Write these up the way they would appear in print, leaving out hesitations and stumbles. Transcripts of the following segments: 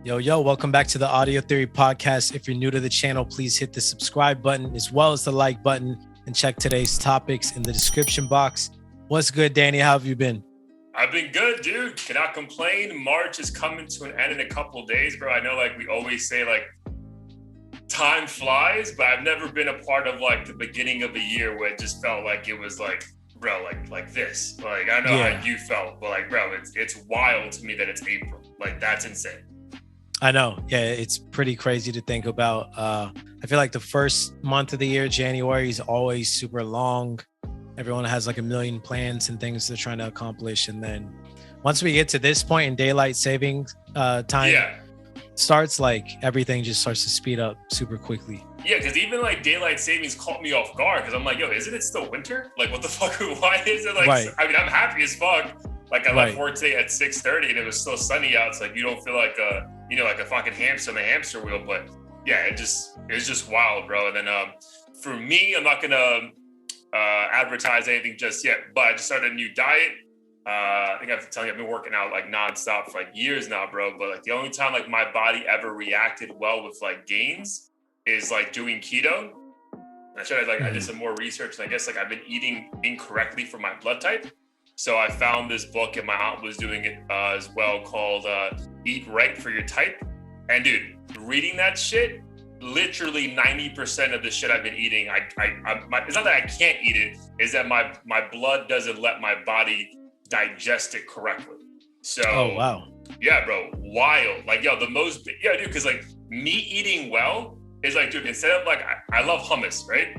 Yo, welcome back to the Audio Theory Podcast. If you're new to the channel, please hit the subscribe button as well as the like button and check today's topics in the description box. What's good, Danny? How have you been? I've been good, dude. Cannot complain. March is coming to an end in a couple of days, bro. I know, like, we always say, like, time flies, but I've never been a part of, like, the beginning of the year where it just felt like it was, like, bro, like this. Like, I know how you felt, but, like, bro, it's wild to me that it's April. Like, that's insane. I know. Yeah, it's pretty crazy to think about. I feel like the first month of the year, January, is always super long. Everyone has like a million plans and things they're trying to accomplish. And then once we get to this point in daylight savings time starts, like everything just starts to speed up super quickly. Yeah, because even like daylight savings caught me off guard because I'm like, yo, isn't it still winter? Like, what the fuck? Why is it like, I mean, I'm happy as fuck. Like, I left work today at 6:30 and it was still sunny out. It's like, you don't feel like like a fucking hamster on the hamster wheel. But yeah, it was just wild, bro. And then for me, I'm not gonna advertise anything just yet, but I just started a new diet. I think I have to tell you, I've been working out like nonstop for like years now, bro. But like the only time like my body ever reacted well with like gains is like doing keto. I tried I did some more research, and I guess like I've been eating incorrectly for my blood type. So I found this book, and my aunt was doing it as well, called Eat Right for Your Type. And dude, reading that shit, literally 90% of the shit I've been eating, it's not that I can't eat it, is that my blood doesn't let my body digest it correctly. So, oh, wow. Yeah, bro, wild. Like, yo, dude, because like me eating well is like, dude, instead of like, I love hummus, right?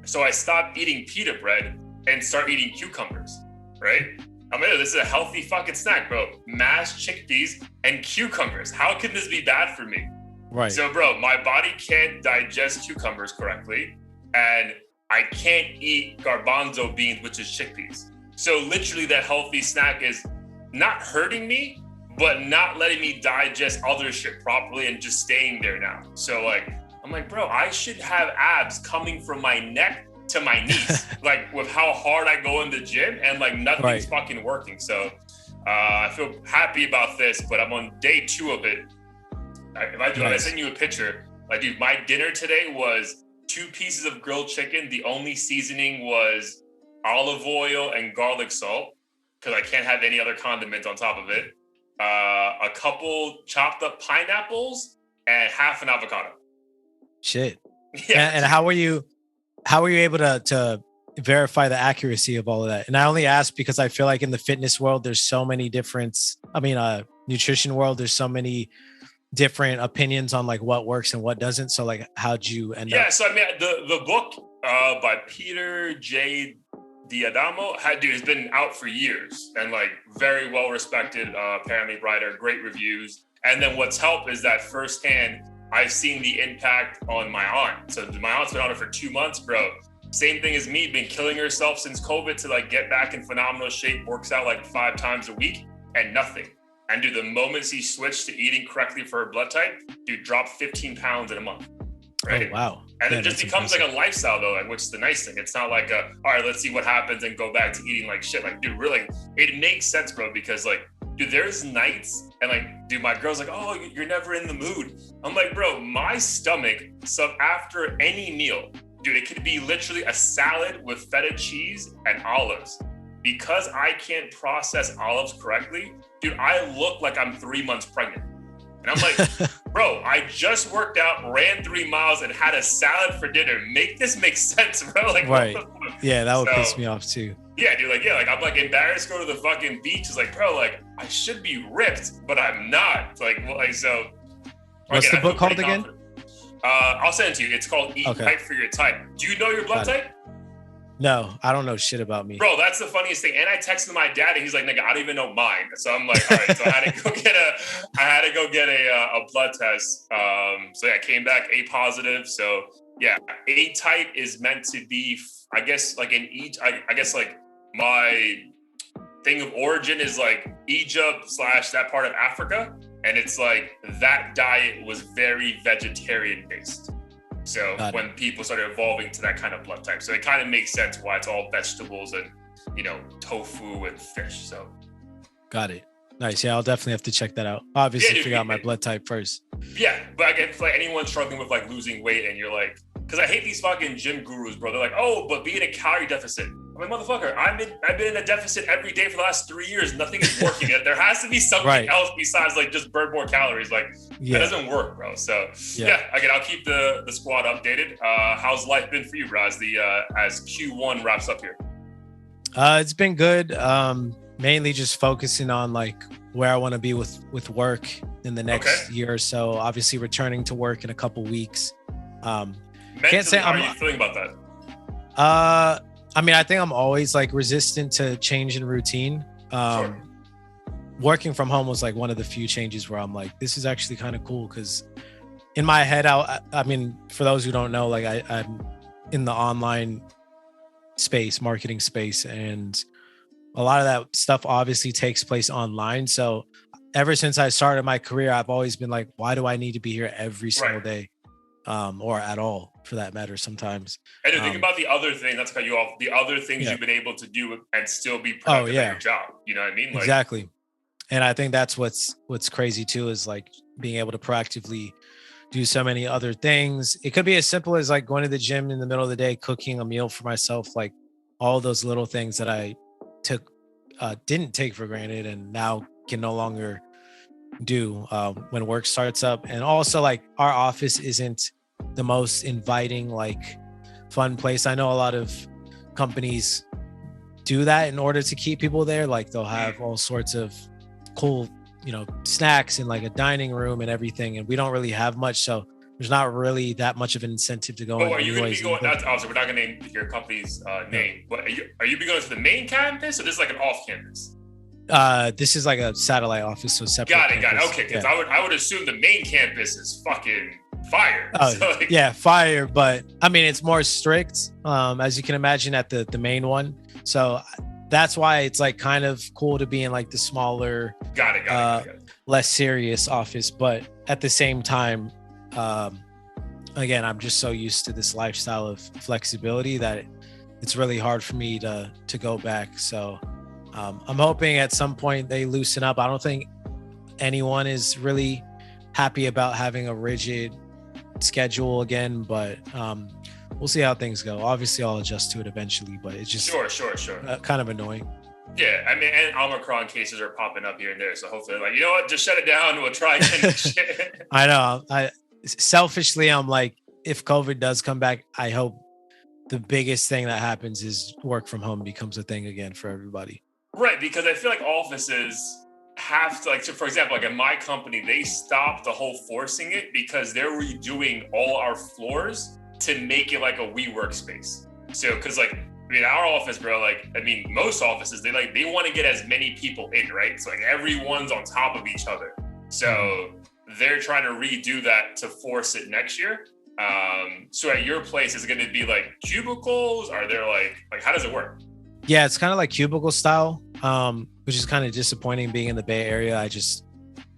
So I stopped eating pita bread and start eating cucumbers. Right? I'm like, this is a healthy fucking snack, bro. Mashed chickpeas and cucumbers. How can this be bad for me? Right. So, bro, my body can't digest cucumbers correctly, and I can't eat garbanzo beans, which is chickpeas. So literally that healthy snack is not hurting me, but not letting me digest other shit properly and just staying there now. So like, I'm like, bro, I should have abs coming from my neck to my knees, like with how hard I go in the gym, and like nothing's fucking working. So I feel happy about this, but I'm on day 2 of it. If I send you a picture, like, dude, my dinner today was 2 pieces of grilled chicken. The only seasoning was olive oil and garlic salt, because I can't have any other condiments on top of it. A couple chopped up pineapples and half an avocado. Shit. Yeah. And how were you able to verify the accuracy of all of that? And I only ask because I feel like in the fitness world, there's so many nutrition world, there's so many different opinions on like what works and what doesn't. So like, how'd you end up? Yeah, so I mean, the book by Peter J. D'Adamo has been out for years and like very well respected, apparently writer, great reviews. And then what's helped is that firsthand, I've seen the impact on my aunt. So my aunt's been on it for 2 months, bro. Same thing as me, been killing herself since COVID to like get back in phenomenal shape, works out like 5 times a week and nothing. And dude, the moment she switched to eating correctly for her blood type, dude, dropped 15 pounds in a month. Right? Oh, wow. And it just becomes like a lifestyle though, like, which is the nice thing. It's not like all right, let's see what happens and go back to eating like shit. Like, dude, really, it makes sense, bro, because like, dude, there's nights and like, dude, my girl's like, oh, you're never in the mood. I'm like, bro, my stomach, so after any meal, dude, it could be literally a salad with feta cheese and olives. Because I can't process olives correctly, dude, I look like I'm 3 months pregnant. And I'm like, bro, I just worked out, ran 3 miles, and had a salad for dinner. Make this make sense, bro. Like, right. Yeah, that would piss me off too. Yeah, dude, like I'm like embarrassed to go to the fucking beach. It's like, bro, like I should be ripped, but I'm not. So. What's the book called again? I'll send it to you. It's called Eat Right for Your Type. Do you know your blood type? No, I don't know shit about me. Bro, that's the funniest thing. And I texted my dad and he's like, nigga, I don't even know mine. So I'm like, all right. So I had to go get a blood test. So yeah, I came back A positive. So yeah, A type is meant to be, I guess, like in each, I guess like my thing of origin is like Egypt / that part of Africa. And it's like that diet was very vegetarian based. So when people started evolving to that kind of blood type, so it kind of makes sense why it's all vegetables and, tofu and fish. So got it. Nice. Yeah, I'll definitely have to check that out. Yeah, Obviously, dude, figure out my blood type first. Yeah, but I get like anyone struggling with like losing weight, and you're like, because I hate these fucking gym gurus, bro. They're like, oh, but be in a calorie deficit. I'm like, motherfucker, I've been in a deficit every day for the last 3 years. Nothing is working. There has to be something else besides like just burn more calories. Like that doesn't work, bro. So yeah, again, I'll keep the squad updated. How's life been for you, bro? As Q1 wraps up here. It's been good. Mainly just focusing on like where I want to be with work in the next year or so. Obviously, returning to work in a couple weeks. Can't say how are you feeling about that? I mean, I think I'm always like resistant to change in routine. Sure. Working from home was like one of the few changes where I'm like, this is actually kind of cool because in my head, I mean, for those who don't know, like I'm in the online space, marketing space, and a lot of that stuff obviously takes place online. So ever since I started my career, I've always been like, why do I need to be here every single day? Or at all for that matter sometimes. And think about the other thing, that's cut you off, the other things you've been able to do and still be productive at your job. You know what I mean? Like, exactly. And I think that's what's crazy too, is like being able to proactively do so many other things. It could be as simple as like going to the gym in the middle of the day, cooking a meal for myself, like all those little things that I didn't take for granted and now can no longer do when work starts up. And also like our office isn't the most inviting, like fun place. I know a lot of companies do that in order to keep people there. Like they'll have all sorts of cool, snacks in like a dining room and everything. And we don't really have much. So there's not really that much of an incentive to go. Oh, are you going to be going? That's also, we're not going to name your company's name, but are you going to the main campus or this is like an off campus? This is like a satellite office, so separate. Got it. Okay, because I would assume the main campus is fucking fire. So, fire. But I mean, it's more strict, as you can imagine, at the main one. So that's why it's like kind of cool to be in like the smaller, got it. Less serious office. But at the same time, again, I'm just so used to this lifestyle of flexibility that it's really hard for me to go back. So I'm hoping at some point they loosen up. I don't think anyone is really happy about having a rigid schedule again, but we'll see how things go. Obviously, I'll adjust to it eventually, but it's just sure. Kind of annoying. Yeah, I mean, and Omicron cases are popping up here and there, so hopefully, like, you know what, just shut it down. We'll try again. I know. Selfishly, I'm like, if COVID does come back, I hope the biggest thing that happens is work from home becomes a thing again for everybody. Right, because I feel like offices have to, like, so for example, like in my company, they stopped the whole forcing it because they're redoing all our floors to make it like a WeWork space. So, because like, I mean, our office, bro, like, I mean, most offices, they want to get as many people in, right? So like everyone's on top of each other. So they're trying to redo that to force it next year. So at your place, is it going to be like cubicles? Are there like how does it work? Yeah, it's kind of like cubicle style, which is kind of disappointing being in the Bay Area. I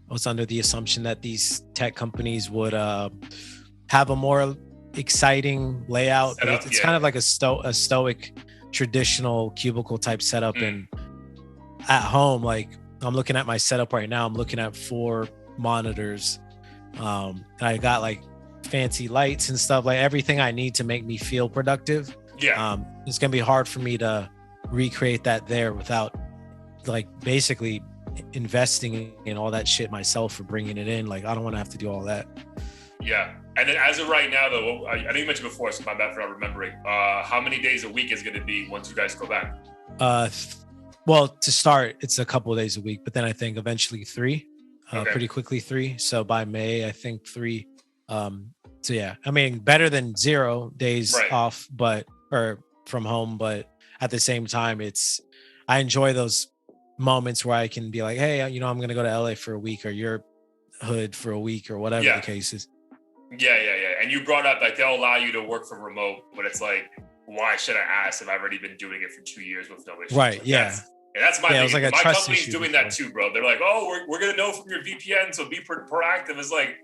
was under the assumption that these tech companies would have a more exciting layout, but it's kind of like a stoic traditional cubicle type setup. And at home, like I'm looking at my setup right now, I'm looking at 4 monitors. And I got like fancy lights and stuff, like everything I need to make me feel productive. It's gonna be hard for me to recreate that there without like basically investing in all that shit myself or bringing it in. Like I don't want to have to do all that. And then as of right now, though, I think you mentioned before, so my bad for not remembering. How many days a week is going to be once you guys go back? Well, to start, it's a couple of days a week, but then I think eventually 3, pretty quickly 3. So by May, I think 3. So yeah, I mean, better than 0 days off, or from home, but at the same time, I enjoy those moments where I can be like, hey, I'm going to go to LA for a week or your hood for a week or whatever the case is. Yeah. And you brought up like they'll allow you to work from remote, but it's like, why should I ask if I've already been doing it for 2 years with no issues? Right. Like, yeah. That's my thing. Like my company's doing that too, bro. They're like, oh, we're going to know from your VPN, so be proactive. It's like,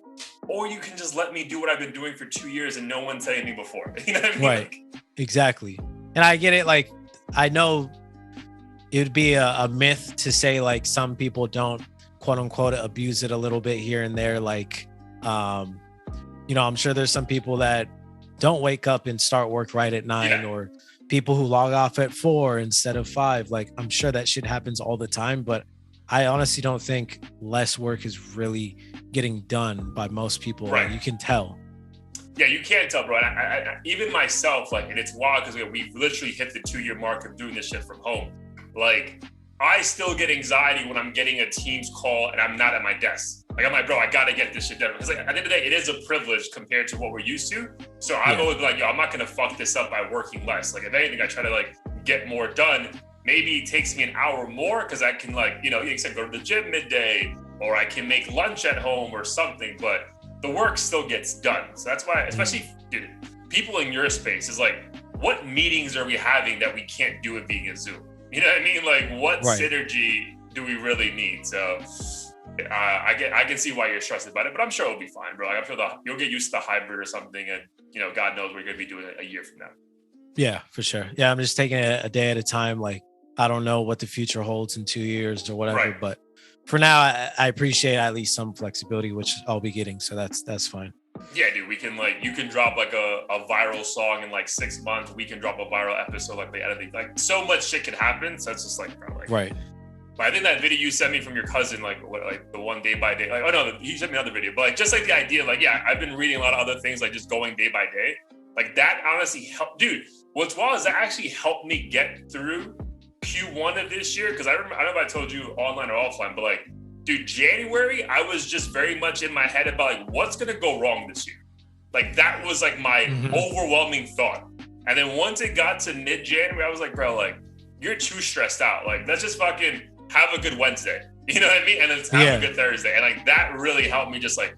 or you can just let me do what I've been doing for 2 years and no one said anything before. You know what I mean? Right. Exactly. And I get it. Like, I know it would be a myth to say like some people don't quote unquote abuse it a little bit here and there. Like, I'm sure there's some people that don't wake up and start work right at 9 or people who log off at 4 instead of 5. Like, I'm sure that shit happens all the time, but I honestly don't think less work is really getting done by most people. Right. Like, you can tell. Yeah, you can't tell, bro. I even myself, like, and it's wild because we've literally hit the 2-year mark of doing this shit from home. Like, I still get anxiety when I'm getting a Teams call and I'm not at my desk. Like, I'm like, bro, I gotta get this shit done. Because like, at the end of the day, it is a privilege compared to what we're used to. So I'm always like, yo, I'm not gonna fuck this up by working less. Like, if anything, I try to like get more done. Maybe it takes me an hour more because I can like, you said go to the gym midday, or I can make lunch at home or something, but the work still gets done. So that's why, especially dude, people in your space is like, what meetings are we having that we can't do it being a Zoom? You know what I mean? Like, what synergy do we really need? So I can see why you're stressed about it, but I'm sure it'll be fine, bro. Like, I'm sure you'll get used to the hybrid or something, and God knows we're gonna be doing it a year from now. Yeah, for sure. Yeah, I'm just taking it a day at a time. Like, I don't know what the future holds in 2 years or whatever, but for now, I appreciate at least some flexibility, which I'll be getting. So that's fine. Yeah, dude, we can you can drop like a viral song in like 6 months. We can drop a viral episode like the editing. Like, so much shit can happen. So it's just like, bro, like, right. But I think that video you sent me from your cousin, like the one day by day, like, oh no, he sent me another video, but like, just like the idea, like, yeah, I've been reading a lot of other things, like just going day by day. Like, that honestly helped, dude. What's wild is that actually helped me get through Q1 of this year. Cause I don't know if I told you online or offline, but like, dude, January, I was just very much in my head about like, what's going to go wrong this year? Like, that was like my overwhelming thought. And then once it got to mid-January, I was like, bro, like, you're too stressed out. Like, let's just fucking have a good Wednesday. You know what I mean? And then have a good Thursday. And like, that really helped me just like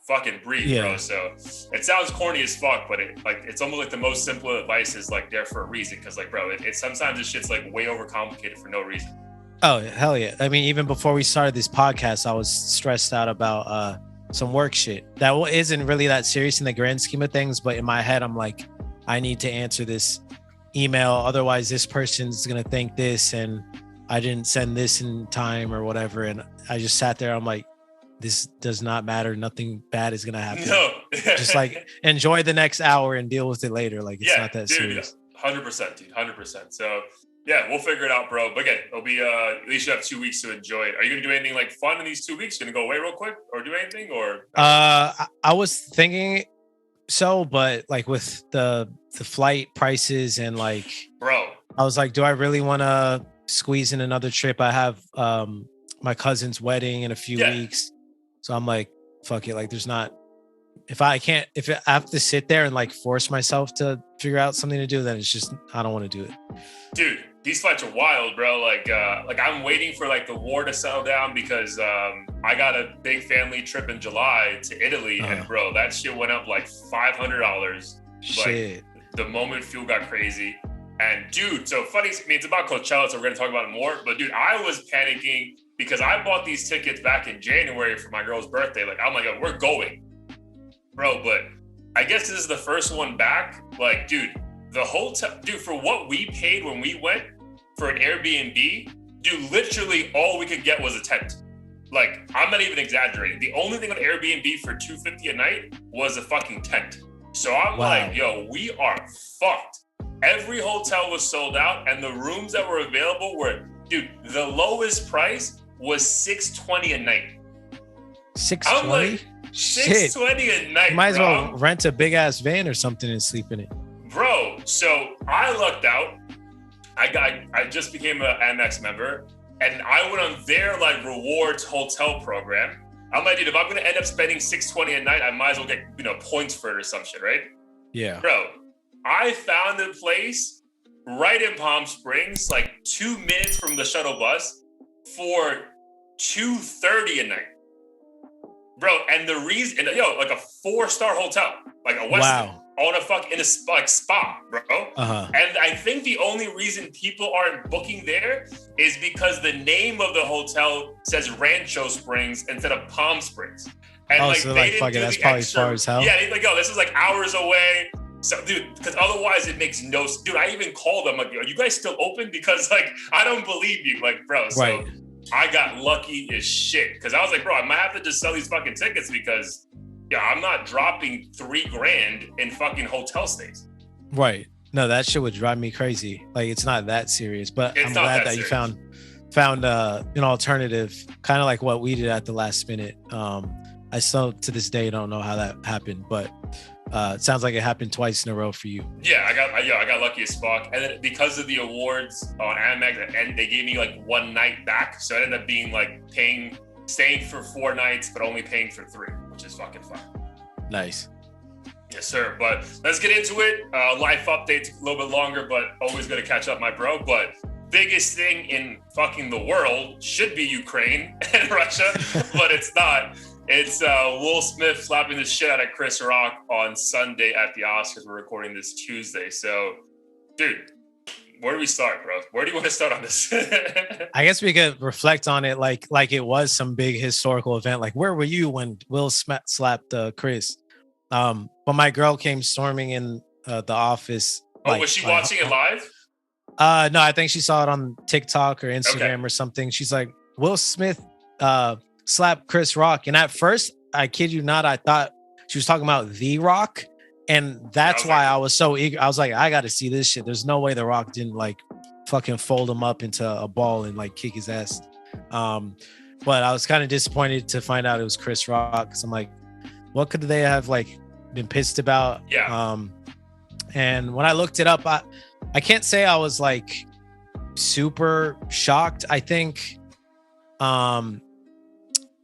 fucking breathe, bro. So it sounds corny as fuck, but it's almost like the most simple advice is like there for a reason. Cause like, bro, it sometimes this shit's like way overcomplicated for no reason. Oh, hell yeah. I mean, even before we started this podcast, I was stressed out about some work shit that isn't really that serious in the grand scheme of things. But in my head, I'm like, I need to answer this email. Otherwise, this person's going to think this and I didn't send this in time or whatever. And I just sat there. I'm like, this does not matter. Nothing bad is going to happen. No. Just like enjoy the next hour and deal with it later. Like, it's not that serious. 100%, dude. 100%. So yeah, we'll figure it out, bro. But again, it'll be at least you have 2 weeks to enjoy it. Are you gonna do anything like fun in these 2 weeks? Gonna go away real quick or do anything? Or I was thinking so, but like with the flight prices and like, bro, I was like, do I really want to squeeze in another trip? I have my cousin's wedding in a few weeks, so I'm like, fuck it. Like, there's not. If I have to sit there and like force myself to figure out something to do, then it's just, I don't want to do it. Dude, these flights are wild, bro. Like I'm waiting for like the war to settle down because I got a big family trip in July to Italy, and bro, that shit went up like $500. Shit. Like, the moment fuel got crazy. And dude, so funny, I mean, it's about Coachella, so we're gonna talk about it more. But dude, I was panicking because I bought these tickets back in January for my girl's birthday. Like, I'm like, oh, we're going. Bro, but I guess this is the first one back. Like, dude, the hotel, dude, for what we paid when we went for an Airbnb, dude, literally all we could get was a tent. Like, I'm not even exaggerating. The only thing on Airbnb for $250 a night was a fucking tent. So I'm like, yo, we are fucked. Every hotel was sold out, and the rooms that were available were, dude, the lowest price was $620 a night. $620? I'm like, $620 a night. Might as well rent a big ass van or something and sleep in it. Bro, so I lucked out. I just became an Amex member, and I went on their like rewards hotel program. I'm like, dude, if I'm gonna end up spending $620 a night, I might as well get points for it or some shit, right? Yeah. Bro, I found a place right in Palm Springs, like 2 minutes from the shuttle bus, for $230 a night. Bro, and the reason, like a 4-star hotel, like a Westin, on in a spa, bro. And I think the only reason people aren't booking there is because the name of the hotel says Rancho Springs instead of Palm Springs. And so they fuck it, that's probably as far as hell. Yeah, like, yo, this is like hours away. So, dude, because otherwise it makes no sense. Dude, I even called them, like, are you guys still open? Because, like, I don't believe you. Like, bro, so Right. I got lucky as shit. Because I was like, bro, I might have to just sell these fucking tickets because, yeah, I'm not dropping $3,000 in fucking hotel stays. Right. No, that shit would drive me crazy. Like, it's not that serious, but It's I'm not glad that that you serious. found an alternative, kind of like what we did at the last minute. I still to this day don't know how that happened, but it sounds like it happened twice in a row for you. Yeah, I got lucky as fuck. And then because of the awards on Amex, and they gave me like one night back, so it ended up being like staying for 4 nights, but only paying for 3, which is fucking fun. Nice. Yes, sir. But let's get into it. Life update, a little bit longer, but always going to catch up, my bro. But biggest thing in fucking the world should be Ukraine and Russia, but it's not. It's Will Smith slapping the shit out of Chris Rock on Sunday at the Oscars. We're recording this Tuesday. So, dude, where do we start, bro? Where do you want to start on this? I guess we could reflect on it like it was some big historical event. Like, where were you when Will Smith slapped Chris? But my girl came storming in the office. Oh, was she watching it live? No, I think she saw it on TikTok or Instagram or something. She's like, Will Smith slapped Chris Rock. And at first, I kid you not, I thought she was talking about The Rock. And that's why I was so eager. I was like, I got to see this shit. There's no way The Rock didn't like fucking fold him up into a ball and like kick his ass. But I was kind of disappointed to find out it was Chris Rock. Cause I'm like, what could they have like been pissed about? Yeah. And when I looked it up, I can't say I was like super shocked. I think,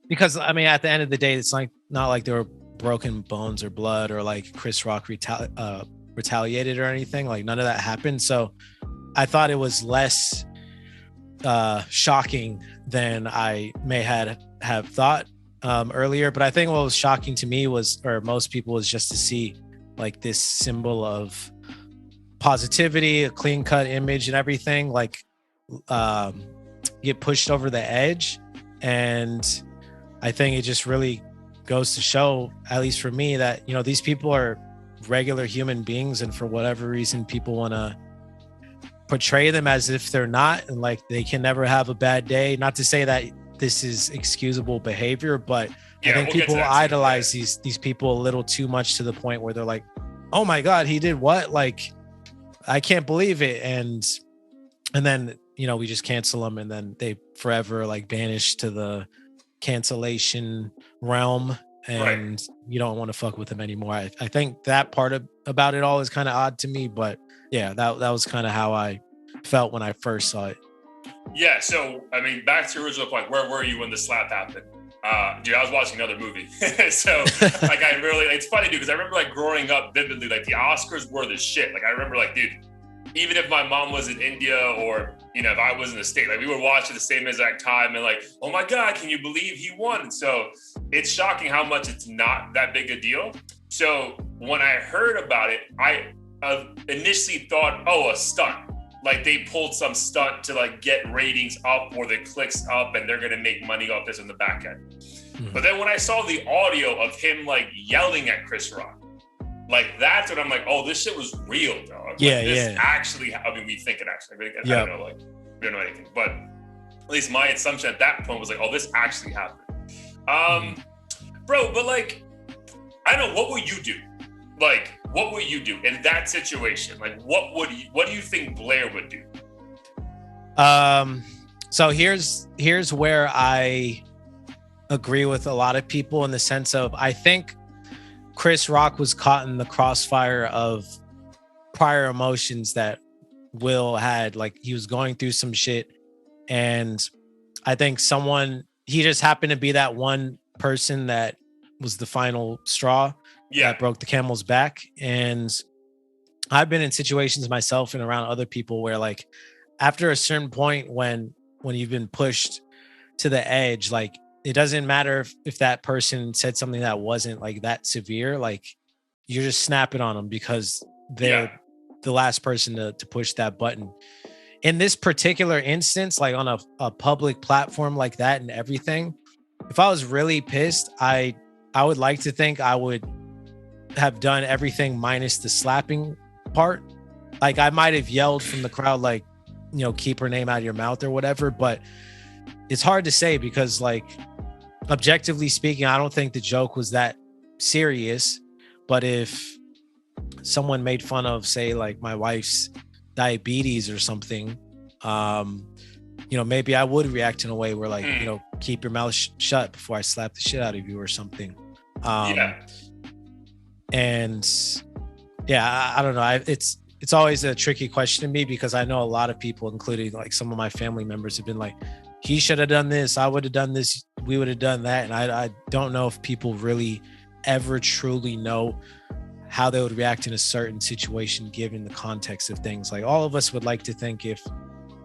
because I mean, at the end of the day, it's like not like there were broken bones or blood or like Chris Rock retaliated or anything. Like none of that happened. So I thought it was less shocking than I may have thought earlier. But I think what was shocking to me was, or most people, was just to see like this symbol of positivity, a clean cut image and everything like get pushed over the edge. And I think it just really goes to show, at least for me, that, you know, these people are regular human beings, and for whatever reason people want to portray them as if they're not, and like they can never have a bad day. Not to say that this is excusable behavior, but I think people idolize these people a little too much, to the point where they're like, oh my God, he did what? Like, I can't believe it. And then, you know, we just cancel them, and then they forever like banish to the cancellation realm, and you don't want to fuck with them anymore. I think that part about it all is kind of odd to me, but yeah, that was kind of how I felt when I first saw it. Yeah, so I mean, back to your original point, where were you when the slap happened? Dude, I was watching another movie. So like it's funny, dude, because I remember like growing up vividly, like the Oscars were the shit. Like I remember like, dude, even if my mom was in India, or, you know, if I was in the States, like we would watch at the same exact time and like, oh my God, can you believe he won? So it's shocking how much it's not that big a deal. So when I heard about it, I initially thought, oh, a stunt. Like they pulled some stunt to like get ratings up or the clicks up, and they're going to make money off this in the back end. Mm-hmm. But then when I saw the audio of him like yelling at Chris Rock, like that's when I'm like, oh, this shit was real, dog. Like, this actually, I mean, we think it actually. I don't know, like we don't know anything, but at least my assumption at that point was like, oh, this actually happened. Bro, but like, I don't know, what would you do? Like, what would you do in that situation? Like, what do you think Blair would do? So here's where I agree with a lot of people, in the sense of, I think Chris Rock was caught in the crossfire of prior emotions that Will had. Like he was going through some shit, and I think he just happened to be that one person that was the final straw that broke the camel's back. And I've been in situations myself and around other people where like after a certain point, when you've been pushed to the edge, like it doesn't matter if that person said something that wasn't like that severe, like you're just snapping on them because they're the last person to push that button. In this particular instance, like on a public platform like that and everything, if I was really pissed, I would like to think I would have done everything minus the slapping part. Like I might have yelled from the crowd, like, keep her name out of your mouth or whatever, but it's hard to say because, like, objectively speaking, I don't think the joke was that serious. But if someone made fun of, say, like my wife's diabetes or something, maybe I would react in a way where, like, keep your mouth shut before I slap the shit out of you or something. And I don't know. It's always a tricky question to me because I know a lot of people, including like some of my family members, have been like, he should have done this, I would have done this, we would have done that. And I don't know if people really ever truly know how they would react in a certain situation given the context of things. Like all of us would like to think if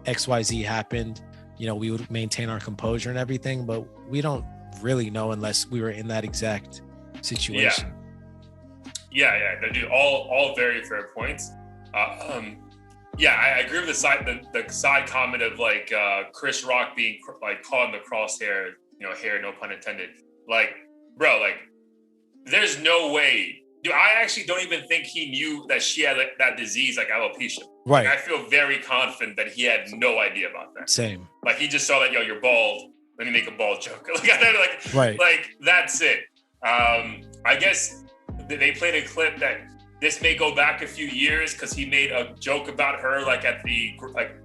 XYZ happened, we would maintain our composure and everything, but we don't really know unless we were in that exact situation. Yeah. Dude, all very fair points. I agree with the side comment of like Chris Rock being like caught in the crosshair, hair, no pun intended. Like, bro, like there's no way. Dude, I actually don't even think he knew that she had like, that disease, like alopecia. Right. Like, I feel very confident that he had no idea about that. Same. Like he just saw that, you're bald. Let me make a bald joke. Right. Like that's it. I guess they played a clip that this may go back a few years because he made a joke about her like at the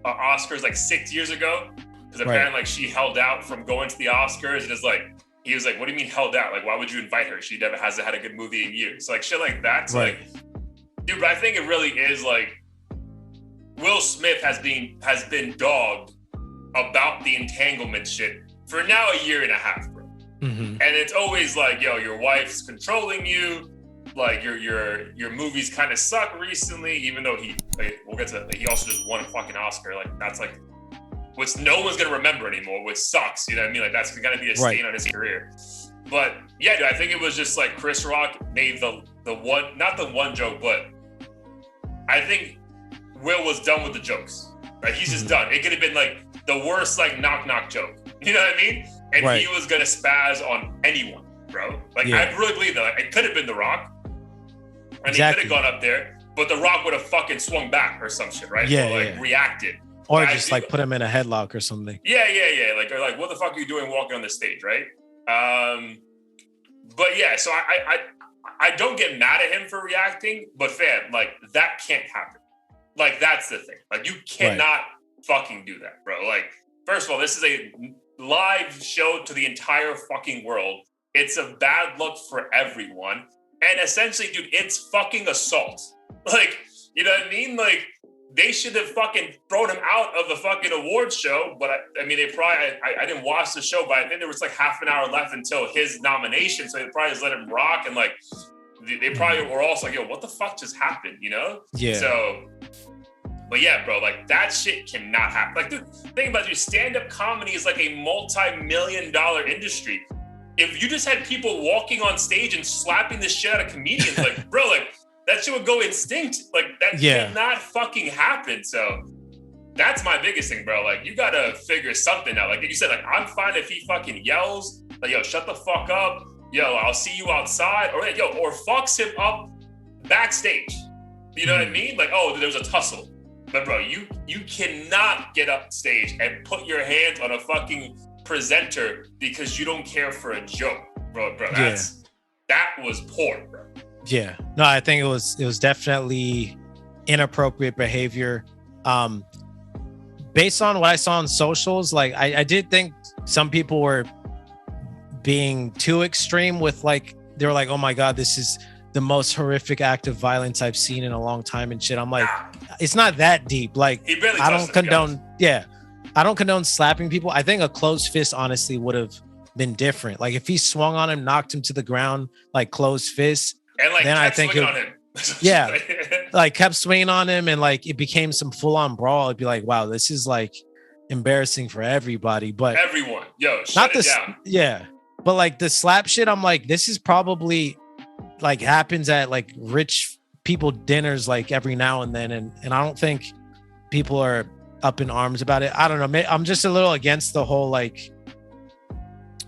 Oscars like 6 years ago. Because apparently like she held out from going to the Oscars, and it's like he was like, "What do you mean held out? Like why would you invite her? She never hasn't had a good movie in years." So like shit like that. So like, dude, but I think it really is like Will Smith has been dogged about the entanglement shit for now a year and a half, bro. Mm-hmm. And it's always like, your wife's controlling you. Like your movies kind of suck recently, even though we'll get to that. He also just won a fucking Oscar. Like that's like, which no one's gonna remember anymore, which sucks. You know what I mean? Like that's gonna be a stain on his career. But yeah, dude, I think it was just like Chris Rock made the one, not the one joke, but I think Will was done with the jokes. Right? He's just done. It could have been like the worst like knock joke. You know what I mean? And he was gonna spaz on anyone, bro. Like I really believe that. Like, it could have been The Rock. And he could have gone up there, but The Rock would have fucking swung back or some shit, right? Or reacted. Or just like put him in a headlock or something. Yeah. Like, what the fuck are you doing walking on the stage, right? But yeah, so I don't get mad at him for reacting, but fam, like that can't happen. Like that's the thing. Like you cannot fucking do that, bro. Like, first of all, this is a live show to the entire fucking world. It's a bad look for everyone. And essentially, dude, it's fucking assault. Like, you know what I mean? Like, they should have fucking thrown him out of the fucking awards show. But I mean, they probably, I didn't watch the show, but I think there was like half an hour left until his nomination. So they probably just let him rock. And like, they probably were also like, what the fuck just happened, Yeah. So, but yeah, bro, like that shit cannot happen. Like, dude, think about it, stand-up comedy is like a multi-million-dollar industry. If you just had people walking on stage and slapping the shit out of comedians, like, bro, like that shit would go extinct. Like that cannot fucking happen. So that's my biggest thing, bro. Like you gotta figure something out. Like you said, like I'm fine if he fucking yells, like, shut the fuck up. I'll see you outside. Or or fucks him up backstage. You know what I mean? Like, there was a tussle. But bro, you cannot get up stage and put your hands on a fucking presenter because you don't care for a joke, bro. That was poor, bro. Yeah, no, I think it was definitely inappropriate behavior. Based on what I saw on socials, like I did think some people were being too extreme with like, they were like, oh my God, this is the most horrific act of violence I've seen in a long time and shit. I'm like, it's not that deep. Like I don't condone, I don't condone slapping people. I think a closed fist honestly would have been different. Like if he swung on him, knocked him to the ground, like closed fist, and like then I think on him. Like kept swinging on him, and like it became some full-on brawl. It'd be like, wow, this is like embarrassing for everybody. But everyone, shut it down. Yeah, but like the slap shit, I'm like, this is probably like happens at like rich people dinners like every now and then, and I don't think people are up in arms about it. I don't know. I'm just a little against the whole like,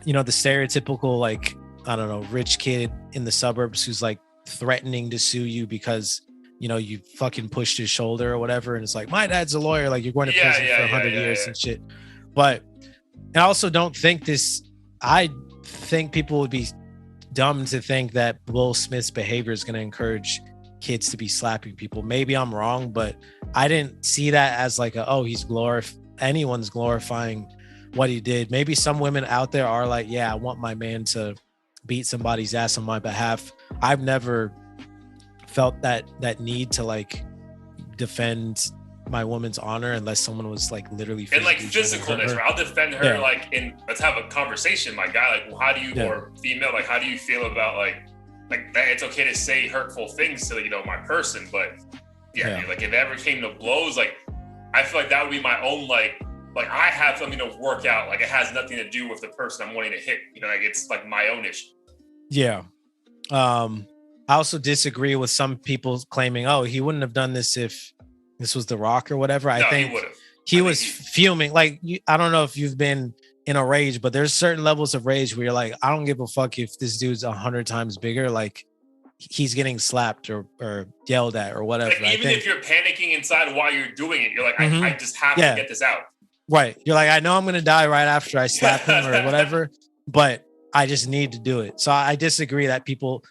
the stereotypical like, I don't know, rich kid in the suburbs who's like threatening to sue you because, you know, you fucking pushed his shoulder or whatever. And it's like, my dad's a lawyer. Like, you're going to prison for 100 years and shit. But I also don't think I think people would be dumb to think that Will Smith's behavior is going to encourage kids to be slapping people. Maybe I'm wrong, but I didn't see that as like anyone's glorifying what he did. Maybe some women out there are like, yeah, I want my man to beat somebody's ass on my behalf. I've never felt that need to like defend my woman's honor unless someone was like literally and like physicalness, right? I'll defend her like let's have a conversation, my guy. Like, well, how do you or female, like how do you feel about like that? It's okay to say hurtful things to, you know, my person, but dude, like if it ever came to blows, like I feel like that would be my own like I have something to work out. Like it has nothing to do with the person I'm wanting to hit. You know, like it's like my own issue. Yeah. I also disagree with some people claiming, oh, he wouldn't have done this if this was The Rock or whatever. I think he was fuming. Like, I don't know if you've been in a rage, but there's certain levels of rage where you're like, I don't give a fuck if this dude's 100 times bigger. Like, he's getting slapped or yelled at or whatever. Like, even if you're panicking inside while you're doing it, you're like, I just have to get this out. Right. You're like, I know I'm going to die right after I slap him or whatever, but I just need to do it. So I disagree that people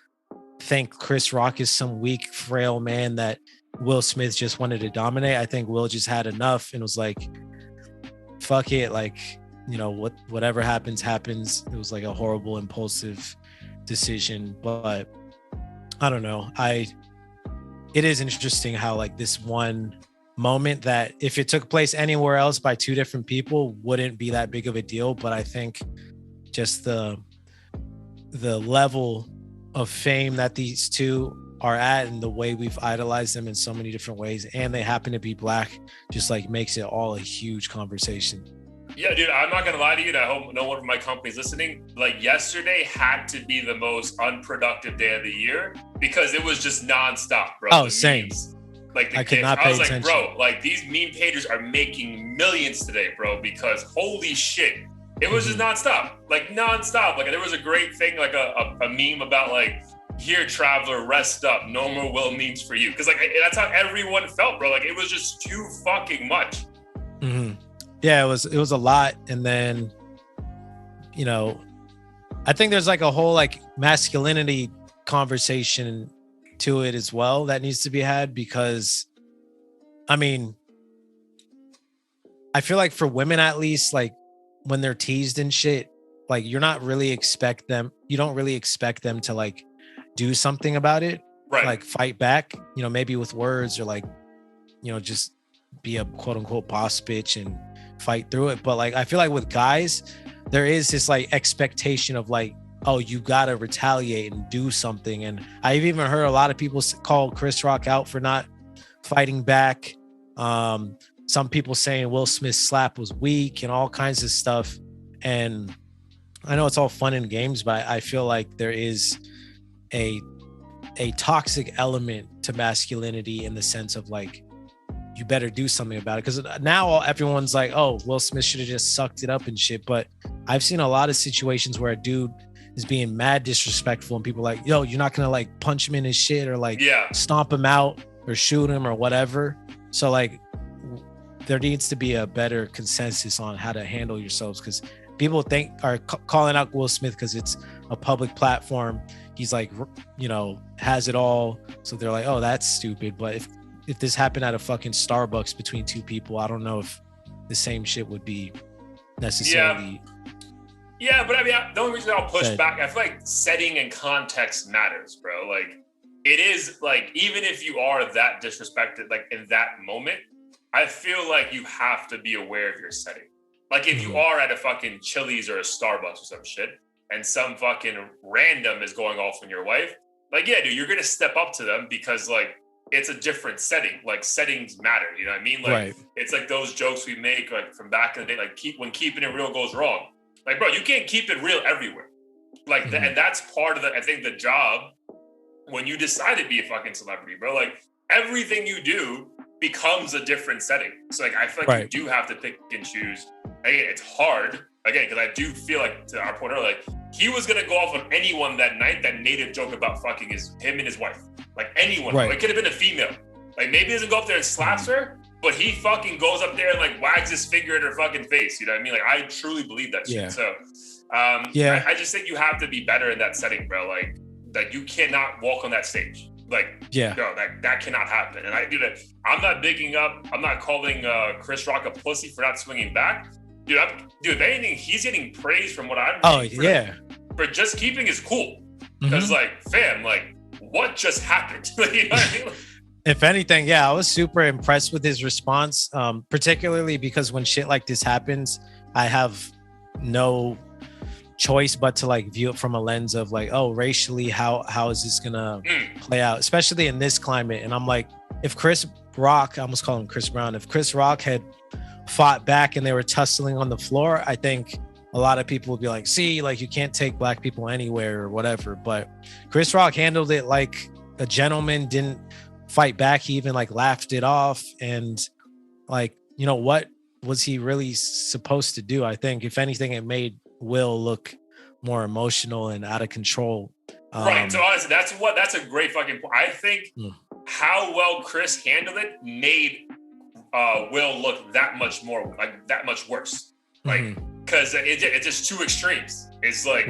think Chris Rock is some weak, frail man that Will Smith just wanted to dominate. I think Will just had enough and was like, fuck it. Like, you know, whatever happens. It was like a horrible, impulsive decision. But I don't know. It is interesting how like this one moment that if it took place anywhere else by two different people wouldn't be that big of a deal. But I think just the level of fame that these two are at and the way we've idolized them in so many different ways, and they happen to be black, just like makes it all a huge conversation. Yeah, dude, I'm not gonna lie to you, and I hope no one from my company's listening. Like, yesterday had to be the most unproductive day of the year because it was just nonstop, bro. Oh, same. Memes, like the I could not pay attention. Like, bro, like these meme pages are making millions today, bro, because holy shit. It was just nonstop. Like there was a great thing, like a meme about like, here, traveler, rest up. No more Will memes for you. Because like that's how everyone felt, bro. Like it was just too fucking much. Mm-hmm. Yeah, it was a lot. And then, you know, I think there's like a whole like masculinity conversation to it as well that needs to be had, because I mean, I feel like for women at least, like when they're teased and shit, like you don't really expect them to like do something about it, right? Like fight back, you know, maybe with words or like, you know, just be a quote unquote boss bitch and fight through it. But like, I feel like with guys, there is this like expectation of like, oh, you gotta retaliate and do something. And I've even heard a lot of people call Chris Rock out for not fighting back. Some people saying Will Smith's slap was weak and all kinds of stuff. And I know it's all fun and games, but I feel like there is a toxic element to masculinity in the sense of like, you better do something about it. Because now everyone's like, oh, Will Smith should have just sucked it up and shit. But I've seen a lot of situations where a dude is being mad disrespectful and people are like, yo, you're not gonna like punch him in his shit or like stomp him out or shoot him or whatever. So like, there needs to be a better consensus on how to handle yourselves, because people are calling out Will Smith because it's a public platform. He's like, you know, has it all. So they're like, oh, that's stupid. But if this happened at a fucking Starbucks between two people, I don't know if the same shit would be necessarily. Yeah, but I mean, the only reason I'll push back, I feel like setting and context matters, bro. Like, it is like, even if you are that disrespected, like in that moment, I feel like you have to be aware of your setting. Like if you are at a fucking Chili's or a Starbucks or some shit, and some fucking random is going off on your wife, like, yeah, dude, you're going to step up to them because like, it's a different setting. Like settings matter. You know what I mean? Like It's like those jokes we make like from back in the day, like when keeping it real goes wrong. Like, bro, you can't keep it real everywhere. Like, and that's part of I think the job when you decide to be a fucking celebrity, bro. Like everything you do becomes a different setting. So like, I feel like you do have to pick and choose. Again, it's hard. Again, because I do feel like, to our point earlier, like he was gonna go off on anyone that night that made a joke about fucking him and his wife. Like anyone. Right. It could have been a female. Like maybe he doesn't go up there and slaps her, but he fucking goes up there and like wags his finger at her fucking face. You know what I mean? Like I truly believe that shit. So I just think you have to be better in that setting, bro. Like you cannot walk on that stage. Like, no, that cannot happen. And I'm not calling Chris Rock a pussy for not swinging back. Dude, if anything, he's getting praise from what I'm reading for just keeping his cool. Because like, fam, like, what just happened? You know what I mean? If anything, I was super impressed with his response, particularly because when shit like this happens, I have no choice but to like view it from a lens of like, oh, racially, how is this gonna play out, especially in this climate. And I'm like, if Chris Rock, I almost call him Chris Brown, if Chris Rock had fought back and they were tussling on the floor, I think a lot of people would be like, see, like you can't take black people anywhere or whatever. But Chris Rock handled it like a gentleman, didn't fight back. He even like laughed it off. And like, you know, what was he really supposed to do? I think if anything, it made Will look more emotional and out of control. Right. So honestly, that's a great fucking point. I think how well Chris handled it made Will look that much worse. Like, because it's just two extremes. It's like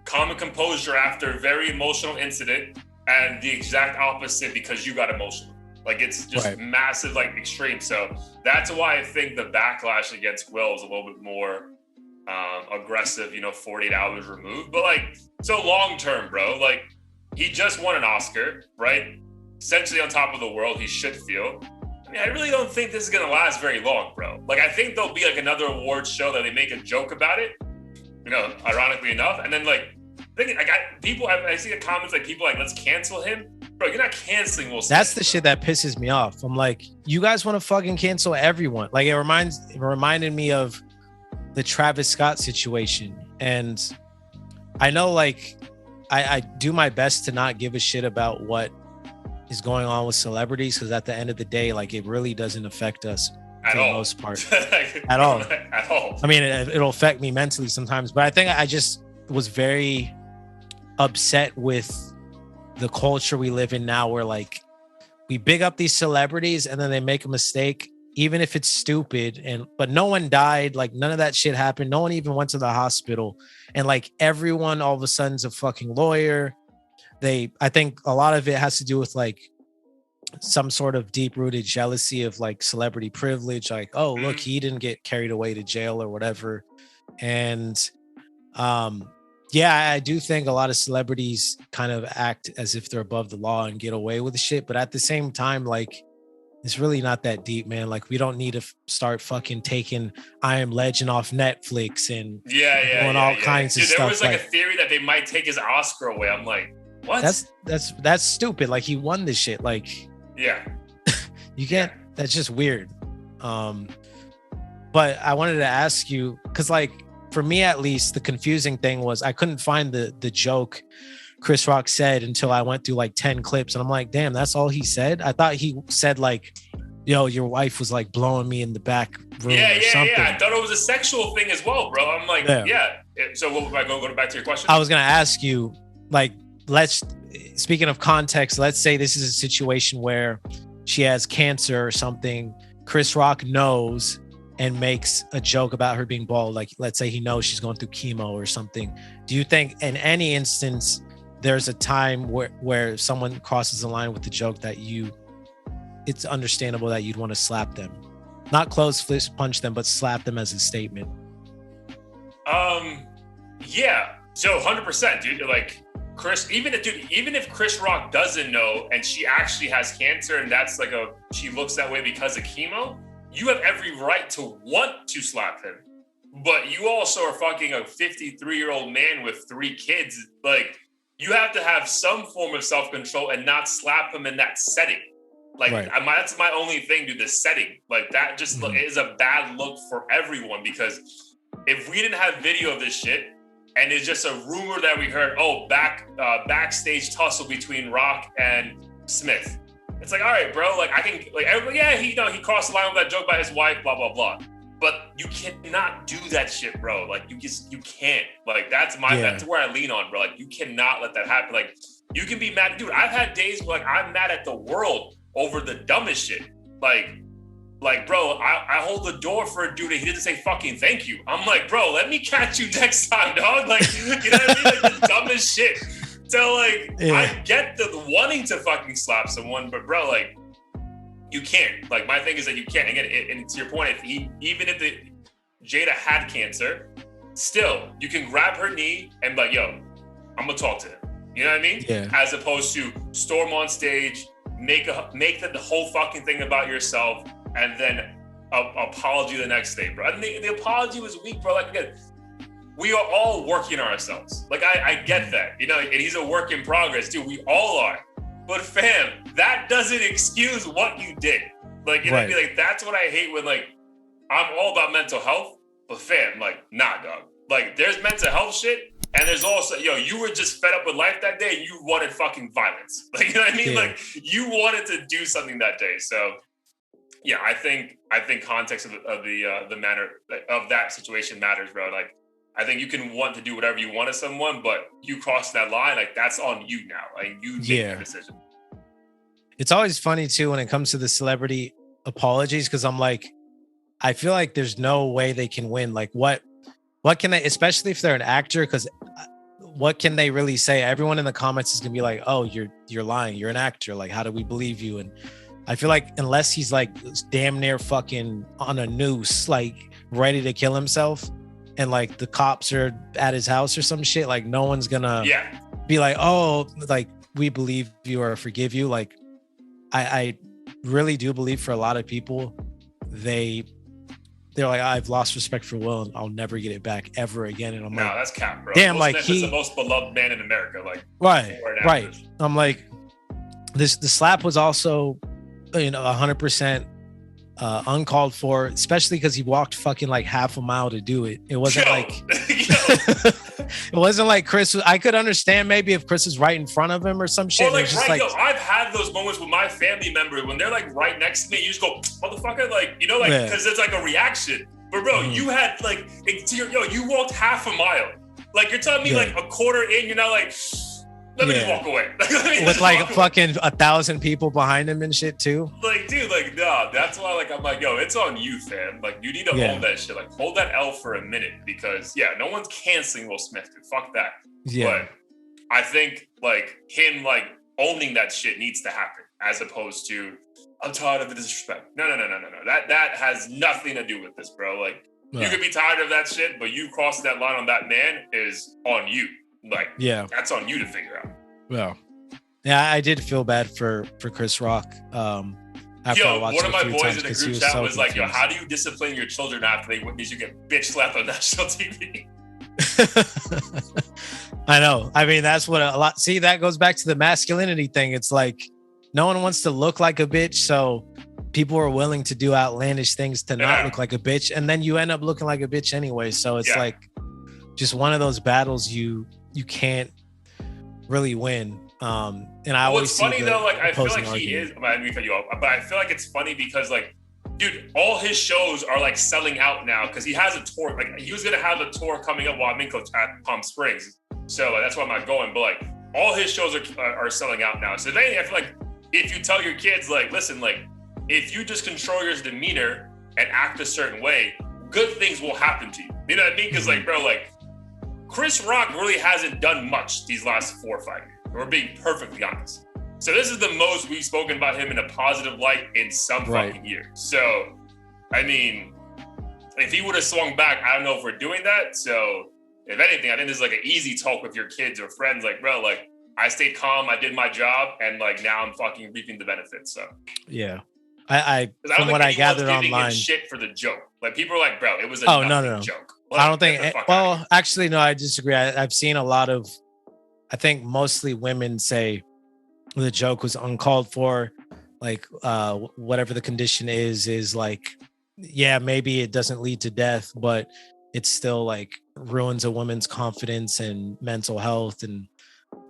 calm and composure after a very emotional incident, and the exact opposite because you got emotional. Like it's just massive, like extreme. So that's why I think the backlash against Will is a little bit more aggressive, 48 hours removed. But like, so long term, bro, like he just won an Oscar, right? Essentially on top of the world, he should feel. I mean, I really don't think this is gonna last very long, bro. Like I think there'll be like another awards show that they make a joke about it, ironically enough, and then like I see the comments like people like, let's cancel him. Bro, you're not canceling Will Smith. That's the shit that pisses me off. I'm like, you guys want to fucking cancel everyone. Like it reminded me of the Travis Scott situation. And I know like I do my best to not give a shit about what is going on with celebrities, because at the end of the day, like it really doesn't affect us for the most part. At all. At all. I mean, it'll affect me mentally sometimes, but I think I just was very upset with the culture we live in now, where like we big up these celebrities and then they make a mistake, even if it's stupid, but no one died, like none of that shit happened, no one even went to the hospital, and like everyone all of a sudden's a fucking lawyer. I think a lot of it has to do with like some sort of deep-rooted jealousy of like celebrity privilege, like, oh look, he didn't get carried away to jail or whatever. And I do think a lot of celebrities kind of act as if they're above the law and get away with the shit, but at the same time, like it's really not that deep, man. Like we don't need to start fucking taking I Am Legend off Netflix and doing all kinds of stuff. There was like a theory that they might take his Oscar away. I'm like, what? That's stupid. Like he won this shit. Like you can't. That's just weird. But I wanted to ask you, because like for me at least, the confusing thing was I couldn't find the joke Chris Rock said until I went through like 10 clips, and I'm like, damn, that's all he said? I thought he said like, yo, your wife was like blowing me in the back room or something. I thought it was a sexual thing as well, bro. I'm like, So what, I go back to your question? I was gonna ask you, like, speaking of context, let's say this is a situation where she has cancer or something. Chris Rock knows and makes a joke about her being bald. Like, let's say he knows she's going through chemo or something. Do you think in any instance there's a time where someone crosses the line with the joke that it's understandable that you'd want to slap them? Not close fist punch them, but slap them as a statement. Yeah. So 100%, dude. Like even if Chris Rock doesn't know and she actually has cancer and that's like she looks that way because of chemo, you have every right to want to slap him. But you also are fucking a 53-year-old man with 3 kids. Like, you have to have some form of self-control and not slap him in that setting. Like, that's my only thing, dude, the setting. Like, that just is a bad look for everyone, because if we didn't have video of this shit and it's just a rumor that we heard, backstage tussle between Rock and Smith. It's like, all right, bro, like I can, like, he crossed the line with that joke by his wife, blah, blah, blah. But you cannot do that shit, bro. Like you can't. Like that's where I lean on, bro. Like you cannot let that happen. Like you can be mad, dude. I've had days where like I'm mad at the world over the dumbest shit. Like, bro, I hold the door for a dude and he didn't say fucking thank you. I'm like, bro, let me catch you next time, dog. Like, you know what I mean? Like the dumbest shit. So like, I get the wanting to fucking slap someone, but bro, like, you can't. Like, my thing is that you can't. Again, and to your point, even if Jada had cancer, still, you can grab her knee and be like, yo, I'm gonna talk to him. You know what I mean? Yeah. As opposed to storm on stage, make the whole fucking thing about yourself, and then apology the next day, bro. And the apology was weak, bro. Like, again, we are all working on ourselves. Like, I get that, you know, and he's a work in progress, dude. We all are. But fam, that doesn't excuse what you did. Like, you know what I mean? Like, that's what I hate when, like, I'm all about mental health, but fam, like, nah, dog. Like, there's mental health shit, and there's also, yo, you were just fed up with life that day, and you wanted fucking violence. Like, you know what I mean? Yeah. Like, you wanted to do something that day. So, yeah, I think context of the matter of that situation matters, bro. Like, I think you can want to do whatever you want to someone, but you cross that line, like that's on you now. Like you make the decision. It's always funny too when it comes to the celebrity apologies, because I'm like, I feel like there's no way they can win. Like what can they, especially if they're an actor, because what can they really say? Everyone in the comments is gonna be like, oh, you're lying, you're an actor. Like, how do we believe you? And I feel like unless he's like damn near fucking on a noose, like ready to kill himself, and like the cops are at his house or some shit, like no one's gonna be like, oh, like we believe you or forgive you. Like I really do believe for a lot of people, they're like, I've lost respect for Will and I'll never get it back ever again. And I'm like, that's cap, bro. Damn, Will like Smith is the most beloved man in America. Like right. I'm like, the slap was also, 100% uncalled for, especially because he walked fucking like half a mile to do it. It wasn't it wasn't like Chris. I could understand maybe if Chris was right in front of him or some shit. Or like, I've had those moments with my family members when they're like right next to me. You just go, motherfucker, like, you know, like, because it's like a reaction. But bro, you had like, you walked half a mile. Like, you're telling me like a quarter in, you're not like, let me just walk away. With like fucking 1,000 people behind him and shit too. Like, dude, like, nah, that's why, like, I'm like, yo, it's on you, fam. Like, you need to hold that shit. Like, hold that L for a minute because, no one's canceling Will Smith, dude. Fuck that. Yeah. But I think, like, him, like, owning that shit needs to happen as opposed to, I'm tired of the disrespect. No. That has nothing to do with this, bro. Like, you could be tired of that shit, but you crossing that line on that man is on you. Like, that's on you to figure out. Well, yeah, I did feel bad for Chris Rock. After I watched one of my boys in the group chat was like, yo, how do you discipline your children after they witness you get bitch slapped on national TV? I know. I mean, that's what a lot. See, that goes back to the masculinity thing. It's like no one wants to look like a bitch, so people are willing to do outlandish things to not look like a bitch, and then you end up looking like a bitch anyway. So it's like just one of those battles you can't really win. And I always funny though, like I feel like he is. I mean, cut you off, but I feel like it's funny because like, dude, all his shows are like selling out now because he has a tour. Like he was gonna have a tour coming up while I'm in at Palm Springs, so that's why I'm not going. But like all his shows are selling out now. So then I feel like if you tell your kids like, listen, like if you just control your demeanor and act a certain way, good things will happen to you. You know what I mean? Because like, bro, like. Chris Rock really hasn't done much these last 4 or 5 years. We're being perfectly honest. So this is the most we've spoken about him in a positive light in some fucking years. So, I mean, if he would have swung back, I don't know if we're doing that. So, if anything, I think this is like an easy talk with your kids or friends. Like, bro, like, I stayed calm, I did my job, and like now I'm fucking reaping the benefits. So, yeah. I from what I gathered online, shit for the joke. Like people are like, bro, it was a no joke. Like, I don't think. Well, actually, no, I disagree. I've seen a lot of. I think mostly women say the joke was uncalled for. Like whatever the condition is like, yeah, maybe it doesn't lead to death, but it still like ruins a woman's confidence and mental health, and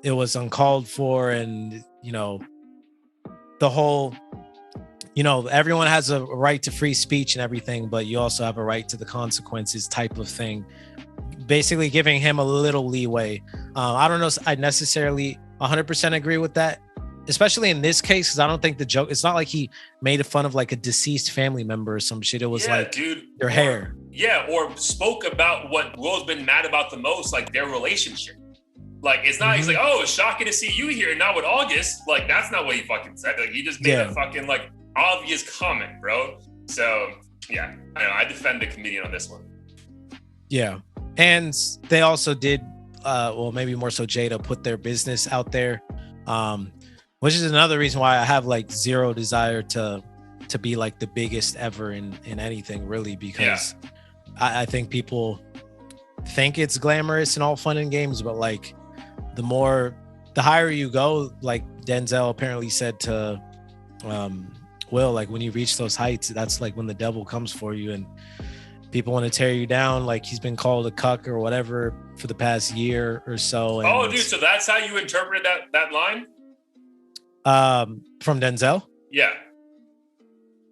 it was uncalled for, and the whole everyone has a right to free speech and everything, but you also have a right to the consequences type of thing. Basically giving him a little leeway. I don't know if I necessarily 100% agree with that, especially in this case, because I don't think the joke, it's not like he made fun of like a deceased family member or some shit. It was their hair. Yeah, or spoke about what Will's been mad about the most, like their relationship. Like, it's not, he's like, oh, it's shocking to see you here, not with August. Like, that's not what he fucking said. Like, he just made a fucking, like, obvious comment, bro. So, yeah, I don't know. I defend the comedian on this one. Yeah. And they also did, well, maybe more so Jada, put their business out there, which is another reason why I have, like, zero desire to be, like, the biggest ever in anything, really, because I think people think it's glamorous and all fun and games, but, like, the higher you go, like Denzel apparently said to Will, like when you reach those heights, that's like when the devil comes for you and people want to tear you down. Like he's been called a cuck or whatever for the past year or so. And dude, so that's how you interpreted that line? From Denzel? Yeah.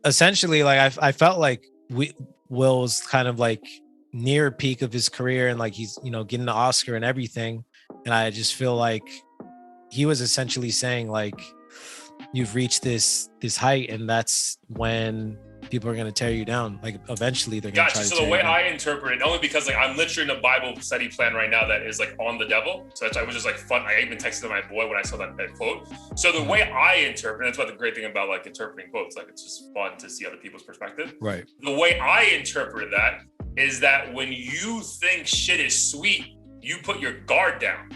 Essentially, like I felt like Will was kind of like near peak of his career and like he's, getting the Oscar and everything. And I just feel like he was essentially saying like, you've reached this height and that's when people are going to tear you down. Like eventually they're going to try to tear you down. So the way I interpret it, only because like I'm literally in a Bible study plan right now that is like on the devil. So it was just like fun. I even texted my boy when I saw that quote. So the way I interpret, that's what the great thing about like interpreting quotes, like it's just fun to see other people's perspective. Right. The way I interpret that is that when you think shit is sweet, you put your guard down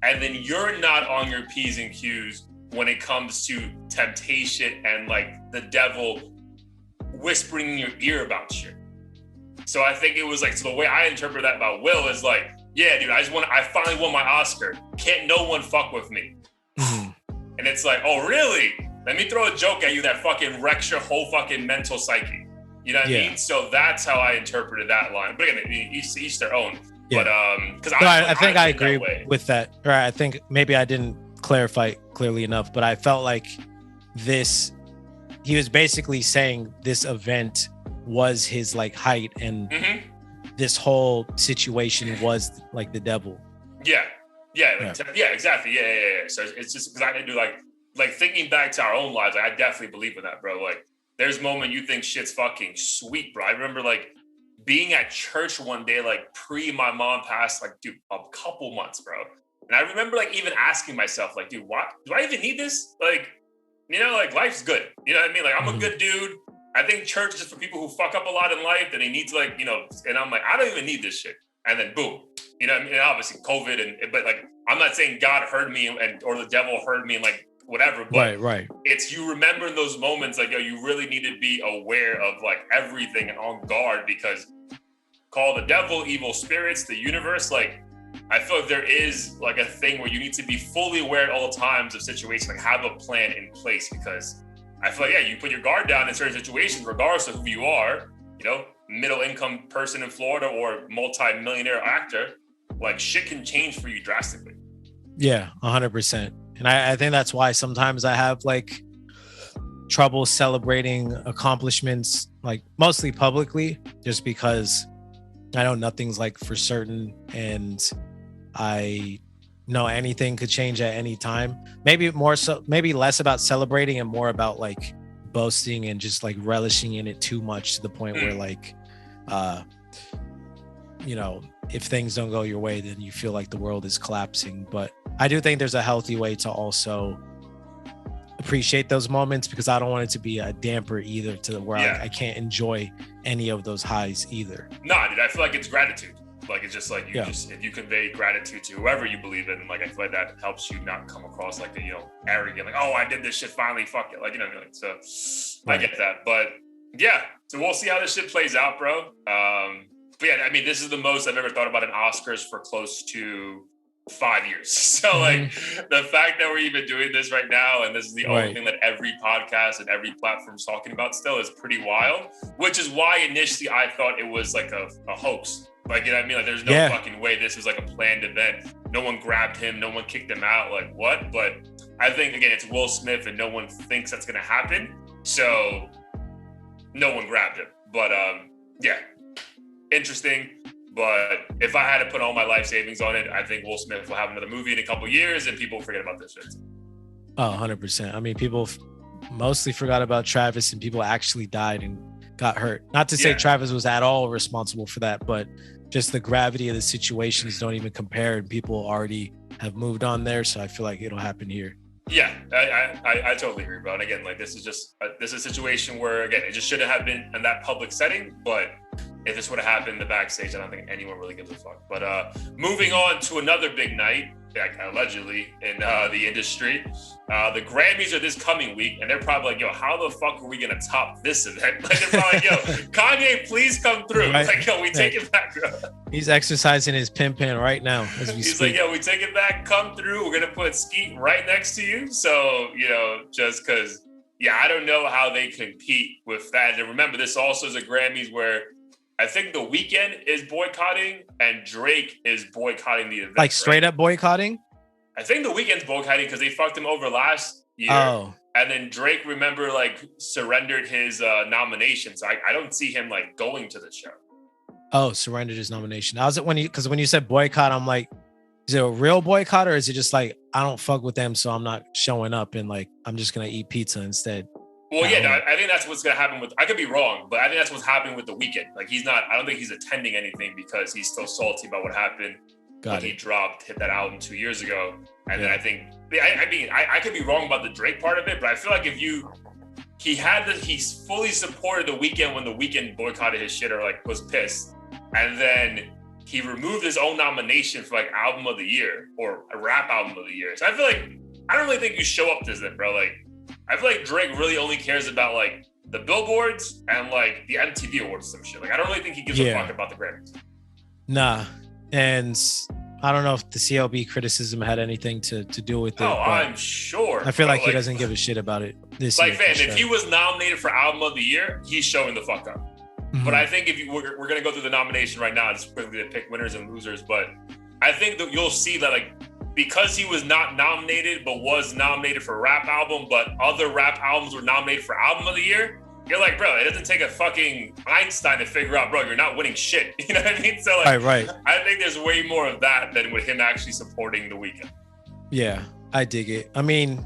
and then you're not on your P's and Q's when it comes to temptation and like the devil whispering in your ear about shit. So I think it was like, so the way I interpret that about Will is like, yeah, dude, I finally won my Oscar. Can't no one fuck with me. And it's like, oh, really? Let me throw a joke at you that fucking wrecks your whole fucking mental psyche. You know what I mean? So that's how I interpreted that line. But again, each their own. Yeah. But because I think I agree with that. Right. I think maybe I didn't clarify clearly enough, but I felt like he was basically saying this event was his like height and this whole situation was like the devil. Yeah, exactly. Yeah. So it's just because I didn't do like thinking back to our own lives, like, I definitely believe in that, bro. Like there's moment you think shit's fucking sweet, bro. I remember like being at church one day, like pre my mom passed, like dude, a couple months, bro. And I remember like even asking myself, like, dude, what do I even need this? Like, like life's good. You know what I mean? Like I'm a good dude. I think church is just for people who fuck up a lot in life and they need to like, and I'm like, I don't even need this shit. And then boom, you know what I mean? And obviously COVID but like, I'm not saying God heard me or the devil heard me and like whatever, but right. It's you remember in those moments, like, yo, you really need to be aware of like everything and on guard because call the devil, evil spirits, the universe, like, I feel like there is like a thing where you need to be fully aware at all times of situations, like have a plan in place because I feel like, you put your guard down in certain situations, regardless of who you are, middle income person in Florida or multi-millionaire actor, like shit can change for you drastically. Yeah, 100%. And I think that's why sometimes I have like trouble celebrating accomplishments, like mostly publicly, just because I know nothing's like for certain and I know anything could change at any time. Maybe less about celebrating and more about like boasting and just like relishing in it too much to the point where like, if things don't go your way, then you feel like the world is collapsing. But I do think there's a healthy way to also appreciate those moments because I don't want it to be a damper either to where I can't enjoy any of those highs either. Nah, dude, I feel like it's gratitude. Like it's just like if you convey gratitude to whoever you believe in, like I feel like that helps you not come across like arrogant, like, oh, I did this shit finally, fuck it, like so right. I get that, but so we'll see how this shit plays out, bro. But I mean, this is the most I've ever thought about an Oscars for close to 5 years. So like the fact that we're even doing this right now and this is the only thing that every podcast and every platform's talking about still is pretty wild, which is why initially I thought it was like a hoax. Like, you know what I mean? Like there's no fucking way this was like a planned event. No one grabbed him. No one kicked him out. Like what? But I think, again, it's Will Smith and no one thinks that's going to happen. So no one grabbed him. But yeah, interesting. But if I had to put all my life savings on it, I think Will Smith will have another movie in a couple years and people will forget about this shit. Oh, 100%. I mean, people mostly forgot about Travis and people actually died and got hurt. Not to say Travis was at all responsible for that, but just the gravity of the situations don't even compare, and people already have moved on there. So I feel like it'll happen here. Yeah, I totally agree, bro. And again, like this is a situation where, again, it just shouldn't have been in that public setting. But if this would have happened in the backstage, I don't think anyone really gives a fuck. But moving on to another big night, allegedly in the industry, the Grammys are this coming week, and they're probably like, yo, how the fuck are we gonna top this event? Like, they're probably like, yo, Kanye, please come through. Right. Like, yo, we take it back, bro. He's exercising his pimp right now as we He's speak. like, yo, we take it back, come through. We're gonna put Skeet right next to you. So, just because, I don't know how they compete with that. And remember, this also is a Grammys where I think The Weeknd is boycotting and Drake is boycotting the event. Like straight up boycotting? I think The Weeknd's boycotting because they fucked him over last year. Oh. And then Drake, remember, like surrendered his nomination. So I don't see him like going to the show. Oh, surrendered his nomination. I was when you said boycott, I'm like, is it a real boycott or is it just like, I don't fuck with them, so I'm not showing up and like, I'm just going to eat pizza instead? Well, I think that's what's going to happen with, I could be wrong, but I think that's what's happening with The Weeknd. Like I don't think he's attending anything because he's still salty about what happened when he hit that album 2 years ago. And then I think, I could be wrong about the Drake part of it, but I feel like he's fully supported The Weeknd when The Weeknd boycotted his shit or like was pissed. And then he removed his own nomination for like album of the year or a rap album of the year. So I feel like, I don't really think you show up to this, bro. Like, I feel like Drake really only cares about like the billboards and like the MTV awards or some shit. Like I don't really think he gives a fuck about the Grammys. Nah. And I don't know if the CLB criticism had anything to do with it. Oh, I'm sure. I feel like he doesn't give a shit about it this year. Like, fam, if he was nominated for album of the year, he's showing the fuck up. Mm-hmm. But I think we're going to go through the nomination right now, just quickly to pick winners and losers. But I think that you'll see that like, because he was not nominated, but was nominated for rap album, but other rap albums were nominated for album of the year, you're like, bro, it doesn't take a fucking Einstein to figure out, bro, you're not winning shit. You know what I mean? So like, right. I think there's way more of that than with him actually supporting The Weeknd. Yeah, I dig it. I mean,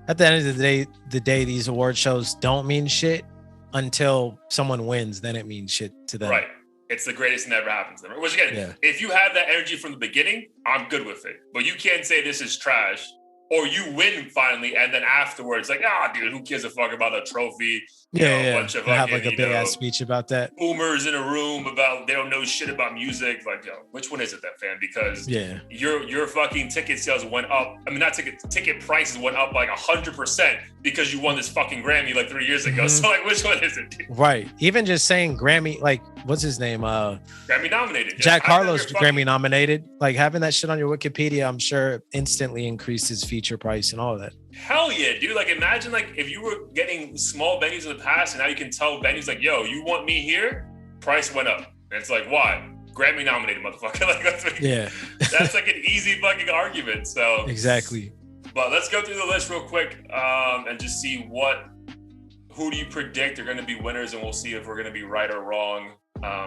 at the end of the day, these award shows don't mean shit until someone wins. Then it means shit to them. Right. It's the greatest thing that ever happens to them. Which again, if you have that energy from the beginning, I'm good with it. But you can't say this is trash, or you win finally, and then afterwards, like, dude, who gives a fuck about a trophy? A bunch of have like a big ass speech about that. Boomers in a room about they don't know shit about music. Like, yo, which one is it, that fan? Because your fucking ticket sales went up. I mean, not ticket prices went up like 100% because you won this fucking Grammy like 3 years ago. Mm-hmm. So like, which one is it, dude? Right. Even just saying Grammy, like, what's his name? Grammy nominated. Jack Harlow's Grammy nominated. Like having that shit on your Wikipedia, I'm sure instantly increased his feature price and all of that. Hell yeah, dude. Like imagine like if you were getting small venues in the past and now you can tell venues like, yo, you want me here? Price went up. And it's like, why? Grammy nominated, motherfucker. Like that's like an easy fucking argument. So exactly. But let's go through the list real quick and just see who do you predict are going to be winners, and we'll see if we're going to be right or wrong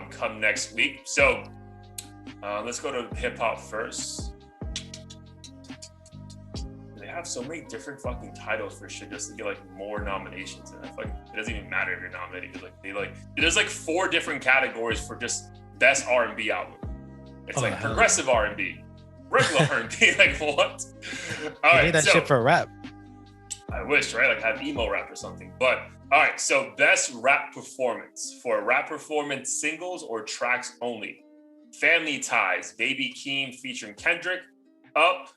come next week. So let's go to hip hop first. They have so many different fucking titles for shit just to get like more nominations, and I feel like it doesn't even matter if you're nominated because there's like 4 different categories for just best R&B album. It's progressive R&B, regular R&B. Like what? All right, that shit for a rap. I wish, right? Like have emo rap or something. But all right, so best rap performance for rap performance singles or tracks only. Family Ties, Baby Keem featuring Kendrick, Up,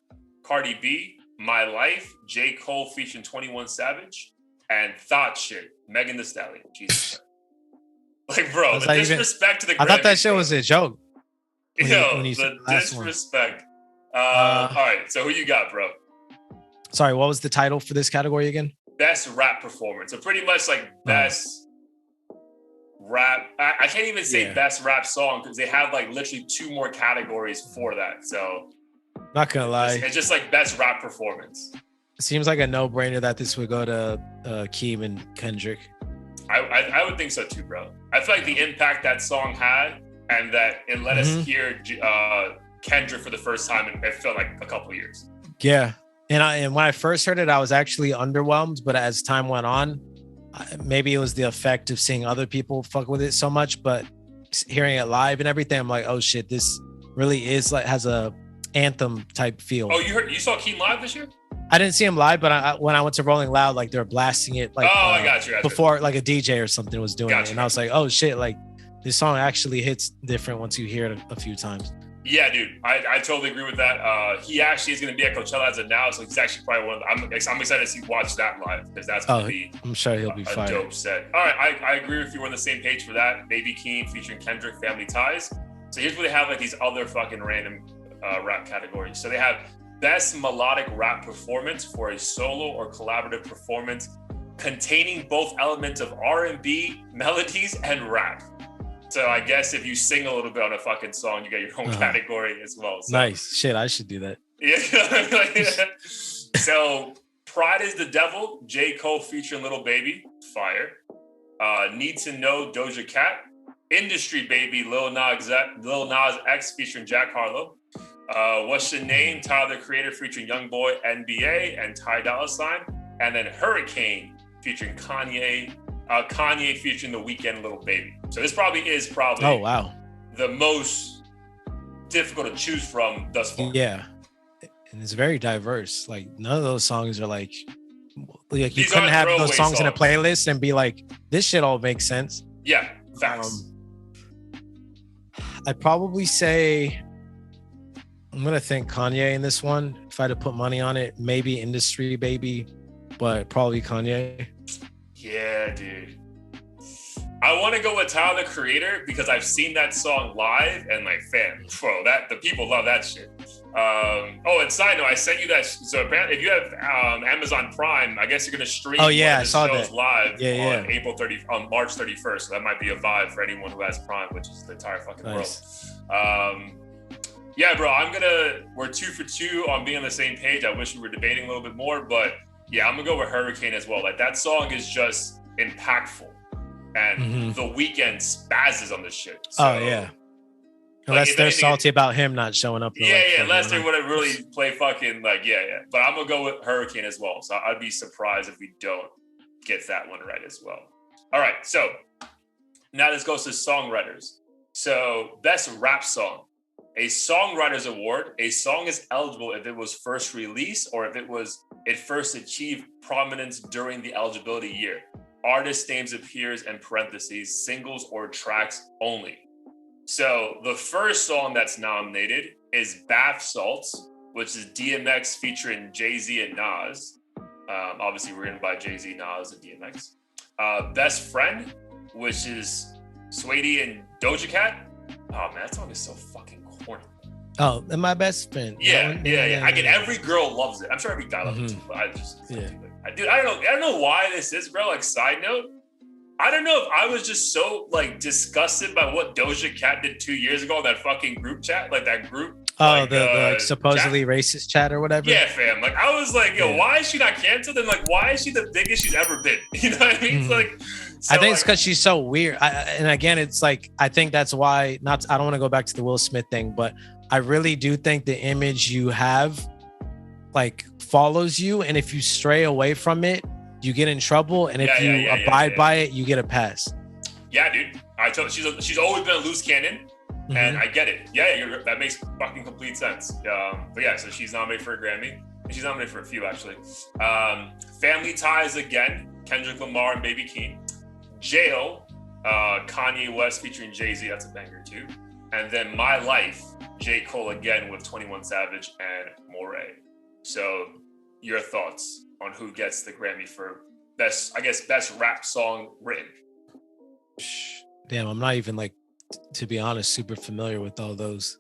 Cardi B, My Life, J. Cole featuring 21 Savage, and Thought Shit, Megan Thee Stallion. Jesus. Like, bro, the disrespect to the Grammys. I thought that shit was a joke. The disrespect. All right, so who you got, bro? Sorry, what was the title for this category again? Best rap performance. So pretty much like best rap. I can't even say best rap song because they have like literally 2 more categories for that. So not gonna lie, it's just like best rap performance. Seems like a no-brainer that this would go to Keem and Kendrick. I would think so too, bro. I feel like the impact that song had, and that it let us hear Kendrick for the first time, and it felt like a couple of years. Yeah, and when I first heard it, I was actually underwhelmed. But as time went on, maybe it was the effect of seeing other people fuck with it so much. But hearing it live and everything, I'm like, oh shit, this really is like has a anthem type feel. Oh, you saw Keem live this year? I didn't see him live, but when I went to Rolling Loud, like they were blasting it, like I got you. Before, like a DJ or something was doing it, and I was like, oh shit, like this song actually hits different once you hear it a few times. Yeah, dude, I totally agree with that. He actually is going to be at Coachella as of now, so he's actually probably one of the, I'm excited to watch that live, because that's going to be I'm sure he'll be a dope set. All right, I agree with you. We're on the same page for that. Baby Keem featuring Kendrick, Family Ties. So here's where they have like these other fucking random rap categories. So they have Best Melodic Rap Performance for a solo or collaborative performance containing both elements of R&B, melodies, and rap. So I guess if you sing a little bit on a fucking song, you get your own category as well. So, nice. Shit, I should do that. Yeah. So Pride is the Devil, J. Cole featuring Lil Baby, fire. Need to Know, Doja Cat. Industry Baby, Lil Nas X featuring Jack Harlow. What's Your Name, Tyler the Creator featuring Youngboy, NBA, and Ty Dolla $ign. And then Hurricane featuring Kanye featuring The Weeknd, Lil Baby. So this is oh wow, the most difficult to choose from thus far. Yeah, and it's very diverse. Like none of those songs are like you couldn't have those songs in a playlist and be like, this shit all makes sense. Yeah, facts. I'd probably say I'm gonna think Kanye in this one. If I had to put money on it, maybe Industry Baby, but probably Kanye. Yeah, dude. I want to go with Tyler the Creator because I've seen that song live and like, fam, bro, the people love that shit. And side note, I sent you that. So apparently, if you have Amazon Prime, I guess you're gonna stream. Oh yeah, I saw that live on March 31st. So that might be a vibe for anyone who has Prime, which is the entire fucking world. Yeah, bro, we're 2 for 2 on being on the same page. I wish we were debating a little bit more, but yeah, I'm gonna go with Hurricane as well. Like that song is just impactful, and The Weeknd spazzes on this shit. So, oh yeah. Unless they're salty about him not showing up. Unless they would have really played fucking like, But I'm gonna go with Hurricane as well. So I'd be surprised if we don't get that one right as well. All right, so now this goes to songwriters. So best rap song. A Songwriters Award. A song is eligible if it was first released or if it first achieved prominence during the eligibility year. Artist names appears in parentheses, singles or tracks only. So the first song that's nominated is Bath Salts, which is DMX featuring Jay-Z and Nas. Obviously written by Jay-Z, Nas, and DMX. Best Friend, which is Saweetie and Doja Cat. Oh man, that song is so fucking corny. Oh, and My Best Friend. Yeah. I get every girl loves it. I'm sure every guy loves it too, but I just Dude, I don't know why this is, bro. Like, side note, I don't know if I was just so like disgusted by what Doja Cat did 2 years ago in that fucking group chat, like that group. Oh, like, the supposedly racist chat or whatever. Yeah, fam. Like I was like, yo, why is she not canceled? And like, why is she the biggest she's ever been? You know what I mean? It's like, I think it's because she's so weird. And again, it's like I think that's why. I don't want to go back to the Will Smith thing, but I really do think the image you have, like, follows you, and if you stray away from it, you get in trouble. And if you abide by it, you get a pass. Yeah, dude. I told you, she's always been a loose cannon. And I get it. Yeah, that makes fucking complete sense. But yeah, so she's nominated for a Grammy. And she's nominated for a few, actually. Family Ties again, Kendrick Lamar and Baby Keem. Jail, Kanye West featuring Jay-Z. That's a banger, too. And then My Life, J. Cole again with 21 Savage and Moray. So your thoughts on who gets the Grammy for best rap song written? Damn, I'm not even like, to be honest, super familiar with all those.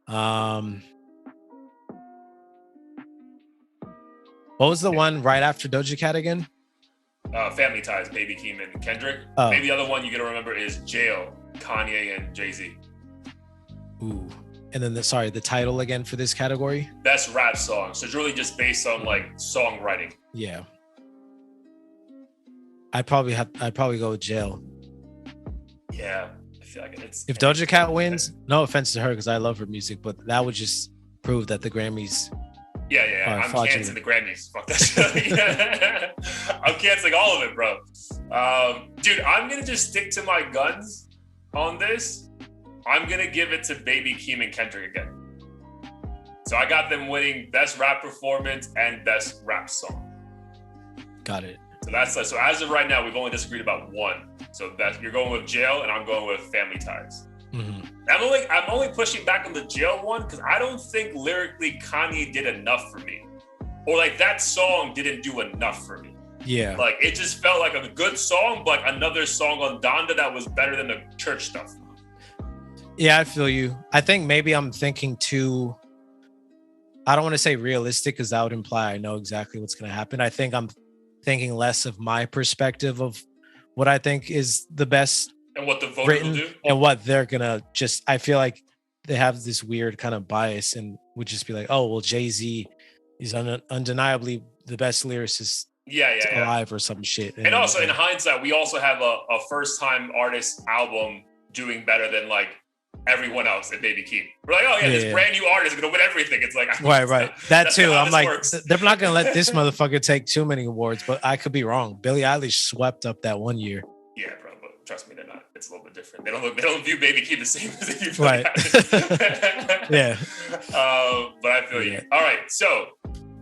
What was the one right after Doja Cat again? Family Ties, Baby Keem and Kendrick. Maybe the other one you gotta remember is Jail, Kanye and Jay-Z. Ooh. And then the title again for this category? Best rap song. So it's really just based on like songwriting. Yeah. I'd probably go with Jail. Yeah. I feel like it's if Doja Cat wins, no offense to her because I love her music, but that would just prove that the Grammys. Yeah. I'm canceling the Grammys. Fuck that shit. I'm canceling all of it, bro. Dude, I'm gonna just stick to my guns on this. I'm gonna give it to Baby Keem and Kendrick again. So I got them winning best rap performance and best rap song. Got it. So as of right now, we've only disagreed about one. So you're going with Jail, and I'm going with Family Ties. Mm-hmm. I'm only pushing back on the Jail one because I don't think lyrically Kanye did enough for me, or like that song didn't do enough for me. Yeah, like it just felt like a good song, but like another song on Donda that was better than the church stuff. Yeah, I feel you. I think maybe I'm thinking too. I don't want to say realistic because that would imply I know exactly what's going to happen. I think I'm thinking less of my perspective of what I think is the best and what the voters will do and what they're gonna just. I feel like they have this weird kind of bias and would just be like, oh well, Jay-Z is undeniably the best lyricist alive or some shit. And also in hindsight, we also have a first time artist album doing better than like everyone else at Baby Keem. We're like, oh yeah, this brand new artist is gonna win everything. It's like right. That too. I'm like, they're not gonna let this motherfucker take too many awards, but I could be wrong. Billie Eilish swept up that one year. Yeah, bro, but trust me, they're not. It's a little bit different. They don't view Baby Keem the same as they view Billie Eilish. Yeah. But I feel you. All right, so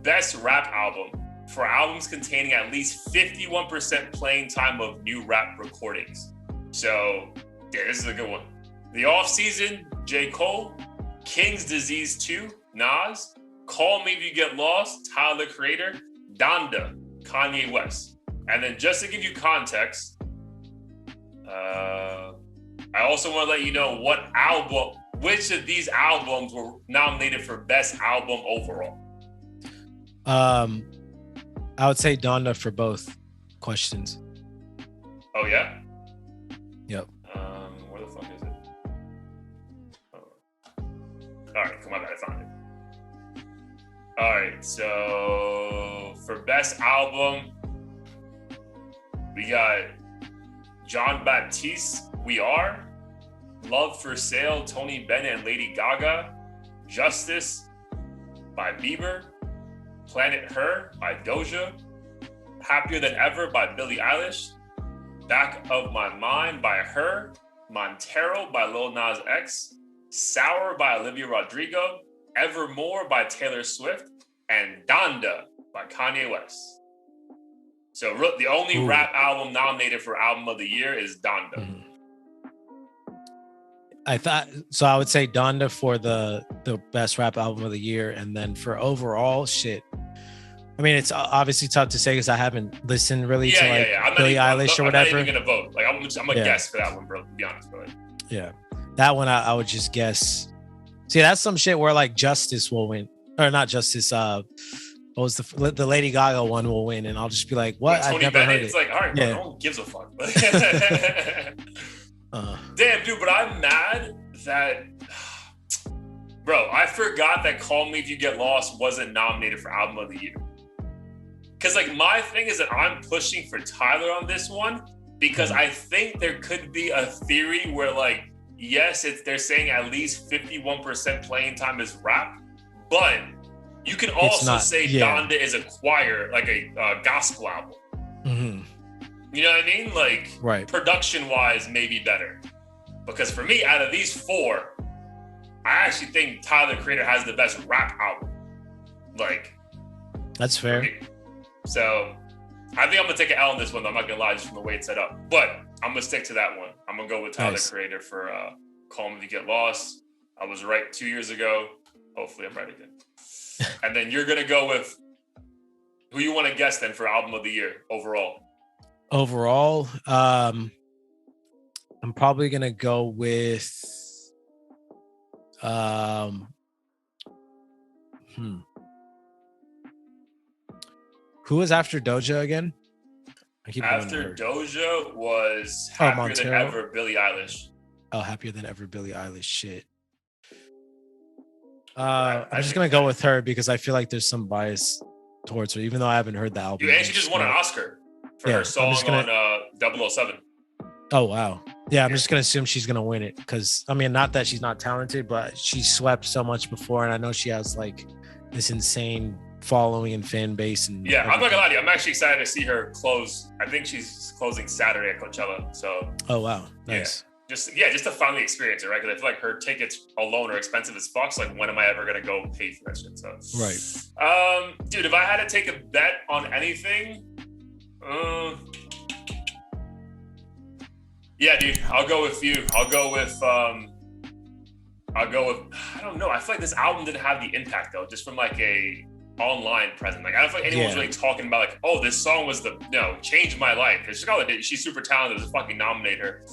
best rap album for albums containing at least 51% playing time of new rap recordings. So yeah, this is a good one. The Off Season, J. Cole. King's Disease 2, Nas. Call Me If You Get Lost, Tyler, the Creator. Donda, Kanye West. And then just to give you context, I also want to let you know which of these albums were nominated for Best Album overall. I would say Donda for both questions. Oh, yeah? Yep. Where the fuck is it? All right, come on, I found it. All right, so for Best Album, we got John Baptiste, We Are, Love for Sale, Tony Bennett and Lady Gaga, Justice by Bieber, Planet Her by Doja, Happier Than Ever by Billie Eilish, Back of My Mind by Her, Montero by Lil Nas X, Sour by Olivia Rodrigo, Evermore by Taylor Swift, and Donda by Kanye West. So the only rap album nominated for Album of the Year is Donda. Mm-hmm. I would say Donda for the best rap album of the year, and then for overall shit. I mean, it's obviously tough to say because I haven't listened really to like Billie Eilish or whatever. I'm not even gonna vote. Like I'm a guess for that one, bro. To be honest, bro. Yeah, that one I would just guess. See, that's some shit where like Justice will win, or not Justice. What was the Lady Gaga one will win, and I'll just be like, what? I've never heard it. It's like, all right, bro, no one gives a fuck. Damn, dude, but I'm mad that, bro, I forgot that Call Me If You Get Lost wasn't nominated for Album of the Year. Because, like, my thing is that I'm pushing for Tyler on this one because I think there could be a theory where, like, yes, they're saying at least 51% playing time is rap, but you can also say Donda is a choir, like a gospel album. Mm-hmm. You know what I mean? Like, right. Production-wise, maybe better. Because for me, out of these four, I actually think Tyler, the Creator, has the best rap album. Like, that's fair. So, I think I'm gonna take an L on this one. I'm not gonna lie, just from the way it's set up. But I'm gonna stick to that one. I'm gonna go with Tyler, the Creator, for Call Me If You Get Lost. I was right 2 years ago. Hopefully, I'm right again. And then you're gonna go with who you want to guess then for Album of the Year overall. Overall, I'm probably gonna go with who was after Doja again? After Doja was Happier Than Ever, Billie Eilish. Oh, Happier Than Ever, Billie Eilish. Shit. I'm just gonna go with her because I feel like there's some bias towards her, even though I haven't heard the album. And she just won an Oscar for her song on 007. Oh wow. Yeah, I'm just gonna assume she's gonna win it because I mean, not that she's not talented, but she swept so much before, and I know she has like this insane following and fan base. And yeah, I'm not gonna lie to you. I'm actually excited to see her close. I think she's closing Saturday at Coachella. So. Oh wow, nice. Yeah. Just to finally experience it, right? Because I feel like her tickets alone are expensive as fuck. So like, when am I ever gonna go pay for that shit? So. Right. Dude, if I had to take a bet on anything, yeah, dude, I'll go with you. I don't know. I feel like this album didn't have the impact though, just from like a online presence. Like I don't feel like anyone was really talking about like, oh, this song was changed my life. It's just all it did. She's super talented. Just fucking nominate her.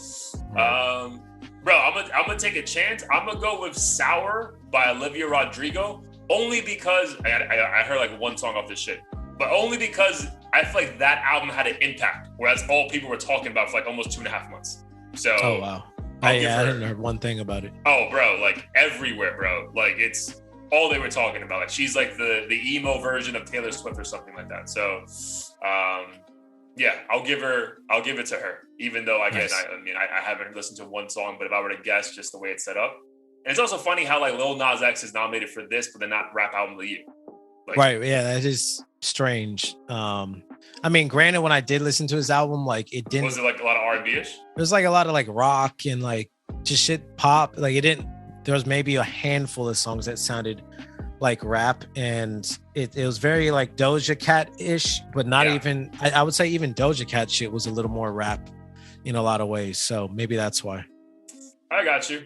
Bro, I'm gonna take a chance. I'm gonna go with "Sour" by Olivia Rodrigo, only because I heard like one song off this shit, but only because I feel like that album had an impact, whereas all people were talking about for like almost 2.5 months. So, oh wow, I didn't hear one thing about it. Oh, bro, like everywhere, bro. Like it's all they were talking about. Like she's like the emo version of Taylor Swift or something like that. So, yeah, I'll give it to her. Even though again, nice. I haven't listened to one song, but if I were to guess, just the way it's set up, and it's also funny how like Lil Nas X is nominated for this, but they're not Rap Album of the Year. Like, right? Yeah, that is strange. I mean, granted, when I did listen to his album, like it didn't. Was it like a lot of R&B-ish? It was like a lot of like rock and like just shit pop. Like it didn't. There was maybe a handful of songs that sounded like rap, and it was very like Doja Cat-ish, but not even. I would say even Doja Cat shit was a little more rap in a lot of ways. So maybe that's why. I got you.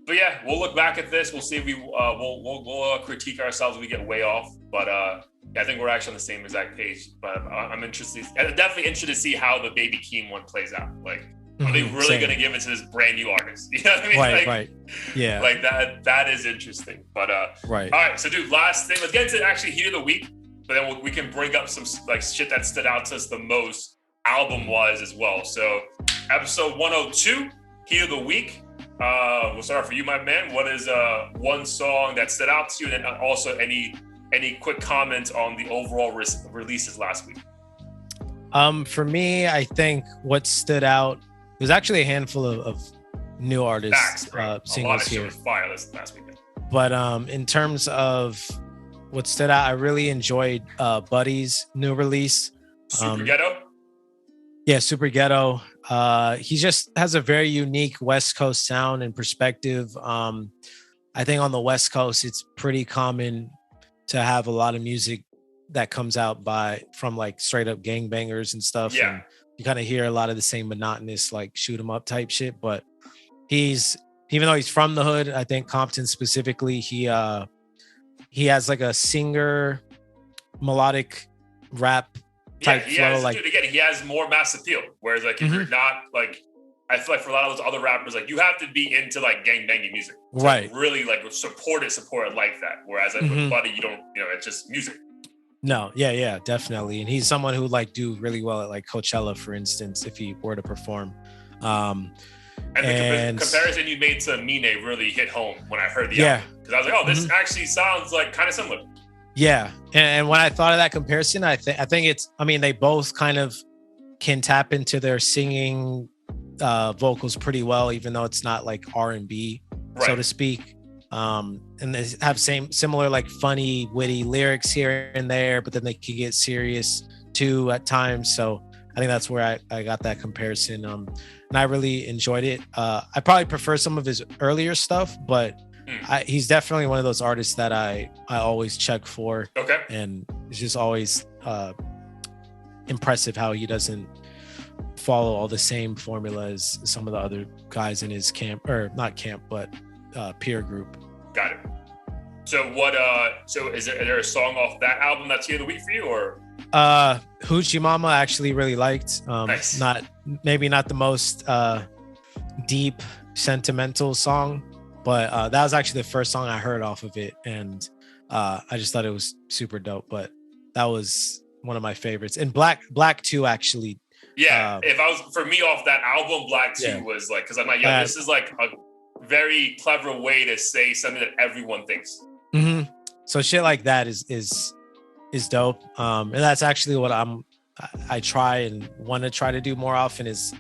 But yeah, we'll look back at this. We'll see if we'll critique ourselves if we get way off. But I think we're actually on the same exact page. But I'm definitely interested to see how the Baby Keem one plays out. Like, are they really going to give it to this brand new artist? You know what I mean? Right. Yeah. Like that is interesting. But right. All right. So, dude, last thing. Let's get into actually Heat of the Week. But then we can bring up some like shit that stood out to us the most album-wise as well. So, episode 102, Heat of the Week. We'll start for you, my man. What is one song that stood out to you, and then also any quick comments on the overall releases last week? For me, I think what stood out, there's actually a handful of new artists singles here. Fire last weekend. But in terms of what stood out, I really enjoyed Buddy's new release. Super Ghetto? Yeah, Super Ghetto. He just has a very unique West Coast sound and perspective. I think on the West Coast, it's pretty common to have a lot of music that comes out from like straight up gangbangers and stuff. Yeah. And you kind of hear a lot of the same monotonous like shoot 'em up type shit. But even though he's from the hood, I think Compton specifically, he has like a singer melodic rap type flow. Dude, again, he has more mass appeal. Whereas like if you're not like, I feel like for a lot of those other rappers, like you have to be into like gang banging music, to right? Really like support it like that. Whereas like with Buddy, you don't, it's just music. No, yeah, definitely. And he's someone who like do really well at like Coachella, for instance, if he were to perform. And the comparison you made to Mine really hit home when I heard the album, because I was like, oh, this actually sounds like kind of similar. Yeah, and when I thought of that comparison, I think it's. I mean, they both kind of can tap into their singing vocals pretty well, even though it's not like R&B, so to speak. And they have similar like funny, witty lyrics here and there, but then they can get serious too at times. So I think that's where I got that comparison. And I really enjoyed it. I probably prefer some of his earlier stuff, but he's definitely one of those artists that I always check for. Okay. And it's just always impressive how he doesn't follow all the same formula as some of the other guys in his camp, or not camp, but peer group. Got it. So what? So is there a song off that album that's Heat of the Week for you, or? Hoochie Mama I actually really liked. Nice. Not the most deep sentimental song, but that was actually the first song I heard off of it, and I just thought it was super dope. But that was one of my favorites. And Black 2 actually. Yeah, if I was for me off that album, Black 2 was like, because I'm like, this is like very clever way to say something that everyone thinks. Mm-hmm. So shit like that is dope. And that's actually what I try and want to try to do more often is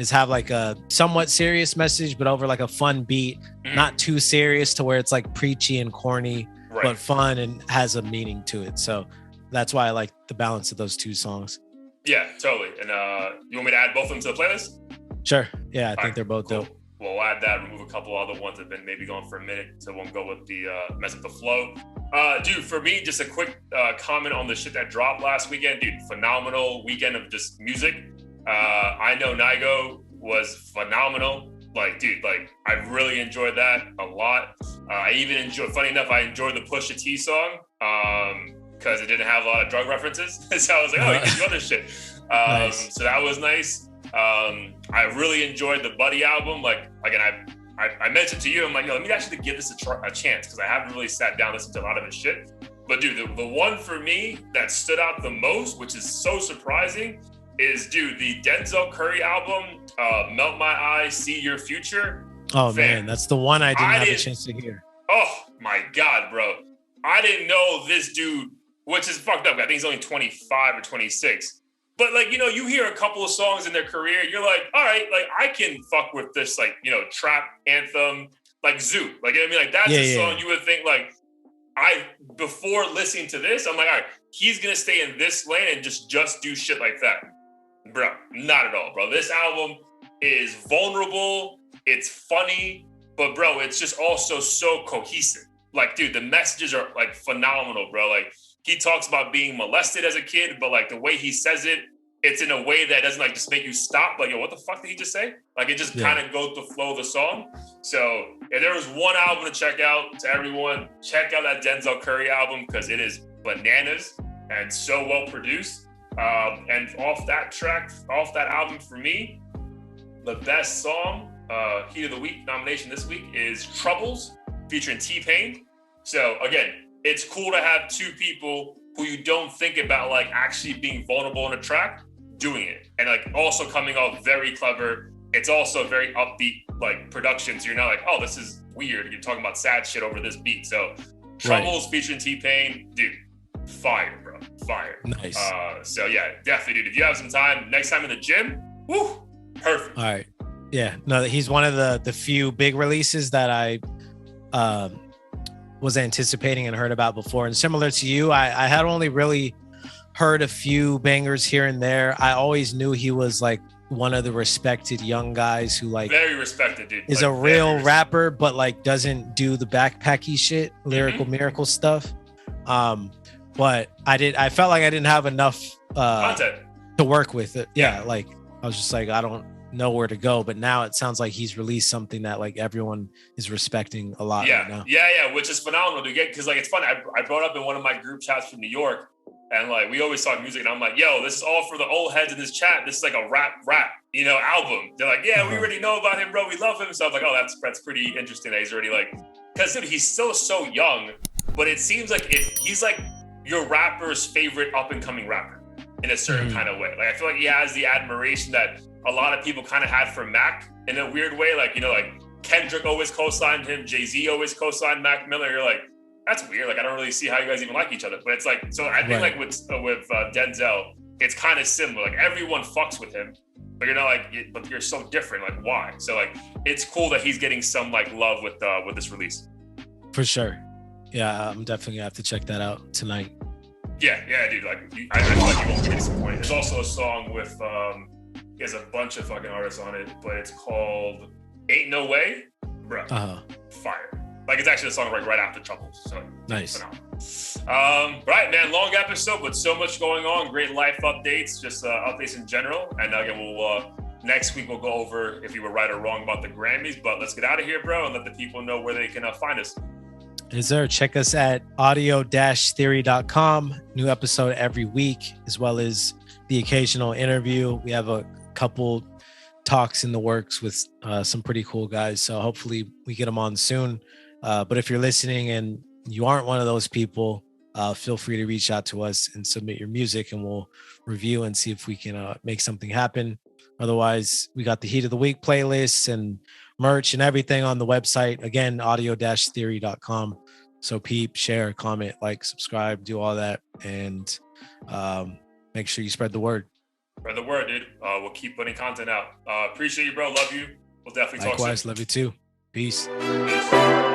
have like a somewhat serious message, but over like a fun beat, not too serious to where it's like preachy and corny, but fun and has a meaning to it. So that's why I like the balance of those two songs. Yeah, totally. And you want me to add both of them to the playlist? Sure. Yeah, I think they're both dope. We'll add that, remove a couple other ones that have been maybe going for a minute, so won't go with the mess up the flow. Dude, for me, just a quick comment on the shit that dropped last weekend. Dude, phenomenal weekend of just music. I Know Nigo was phenomenal. Like, dude, like I really enjoyed that a lot. I even enjoyed, funny enough, I enjoyed the Pusha T song because it didn't have a lot of drug references. So I was like, oh, you can do other shit. Nice. So that was nice. I really enjoyed the Buddy album. Like, again, I mentioned to you, I'm like, yo, let me actually give this a chance because I haven't really sat down and listened to a lot of his shit. But dude, the one for me that stood out the most, which is so surprising, is dude, the Denzel Curry album, Melt My Eyes, See Your Future. Oh man, that's the one I didn't have a chance to hear. Oh my God, bro. I didn't know this dude, which is fucked up. I think he's only 25 or 26. But like, you know, you hear a couple of songs in their career, you're like, all right, like I can fuck with this, like, you know, trap anthem, like Zoo. Like, you know what I mean? Like that's a song you would think like, before listening to this, I'm like, all right, he's gonna stay in this lane and just do shit like that. Bro, not at all, bro. This album is vulnerable, it's funny, but bro, it's just also so cohesive. Like, dude, the messages are like phenomenal, bro. Like, he talks about being molested as a kid, but like the way he says it, it's in a way that doesn't like just make you stop. Like, yo, what the fuck did he just say? Like, it just kind of goes with the flow of the song. So if there was one album to check out to everyone, check out that Denzel Curry album because it is bananas and so well produced. And off that album for me, the best song, Heat of the Week nomination this week is Troubles featuring T-Pain. So again, it's cool to have two people who you don't think about like actually being vulnerable on a track doing it. And like also coming off very clever. It's also very upbeat like production. So you're not like, oh, this is weird. You're talking about sad shit over this beat. So Troubles featuring T-Pain, dude, fire, bro. Fire. Nice. So yeah, definitely, dude. If you have some time, next time in the gym, woo, perfect. All right. Yeah. No, he's one of the few big releases that I was anticipating and heard about before. And similar to you, I had only really heard a few bangers here and there. I always knew he was like one of the respected young guys who like very respected, dude. Is like, a real rapper, but like doesn't do the backpacky shit, lyrical miracle stuff. But I felt like I didn't have enough content to work with it. Yeah, like I was just like, I don't know where to go. But now it sounds like he's released something that like everyone is respecting a lot right now. Yeah, which is phenomenal to get because like it's funny. I brought up in one of my group chats from New York, and like we always talk music, and I'm like, yo, this is all for the old heads in this chat. This is like a rap, you know, album. They're like, yeah, we already know about him, bro. We love him. So I was like, oh, that's pretty interesting that he's already like, because dude, he's still so young, but it seems like if he's like your rapper's favorite up and coming rapper in a certain kind of way. Like I feel like he has the admiration that a lot of people kind of had for Mac in a weird way. Like, you know, like Kendrick always co-signed him. Jay-Z always co-signed Mac Miller. You're like, that's weird. Like, I don't really see how you guys even like each other. But it's like, so I think like with Denzel, it's kind of similar. Like everyone fucks with him, but you're not like, but you're so different. Like why? So like, it's cool that he's getting some like love with this release. For sure. Yeah, I'm definitely gonna have to check that out tonight. Yeah, dude. Like, I feel like you won't be disappointed. There's also a song with, he has a bunch of fucking artists on it, but it's called Ain't No Way, bro. Fire. Like it's actually a song right after Troubles. So nice. Right, man. Long episode, but so much going on. Great life updates, just updates in general. And again, we'll next week we'll go over if you were right or wrong about the Grammys. But let's get out of here, bro, and let the people know where they can find us. Yes, sir. Check us at audio-theory.com. New episode every week, as well as the occasional interview. We have a couple talks in the works with some pretty cool guys. So hopefully we get them on soon. But if you're listening and you aren't one of those people, feel free to reach out to us and submit your music and we'll review and see if we can make something happen. Otherwise, we got the Heat of the Week playlist and merch and everything on the website. Again, audio-theory.com. So peep, share, comment, like, subscribe, do all that. And make sure you spread the word. Spread the word, dude. We'll keep putting content out. Appreciate you, bro. Love you. We'll definitely talk soon. Likewise, love you too. Peace. Peace.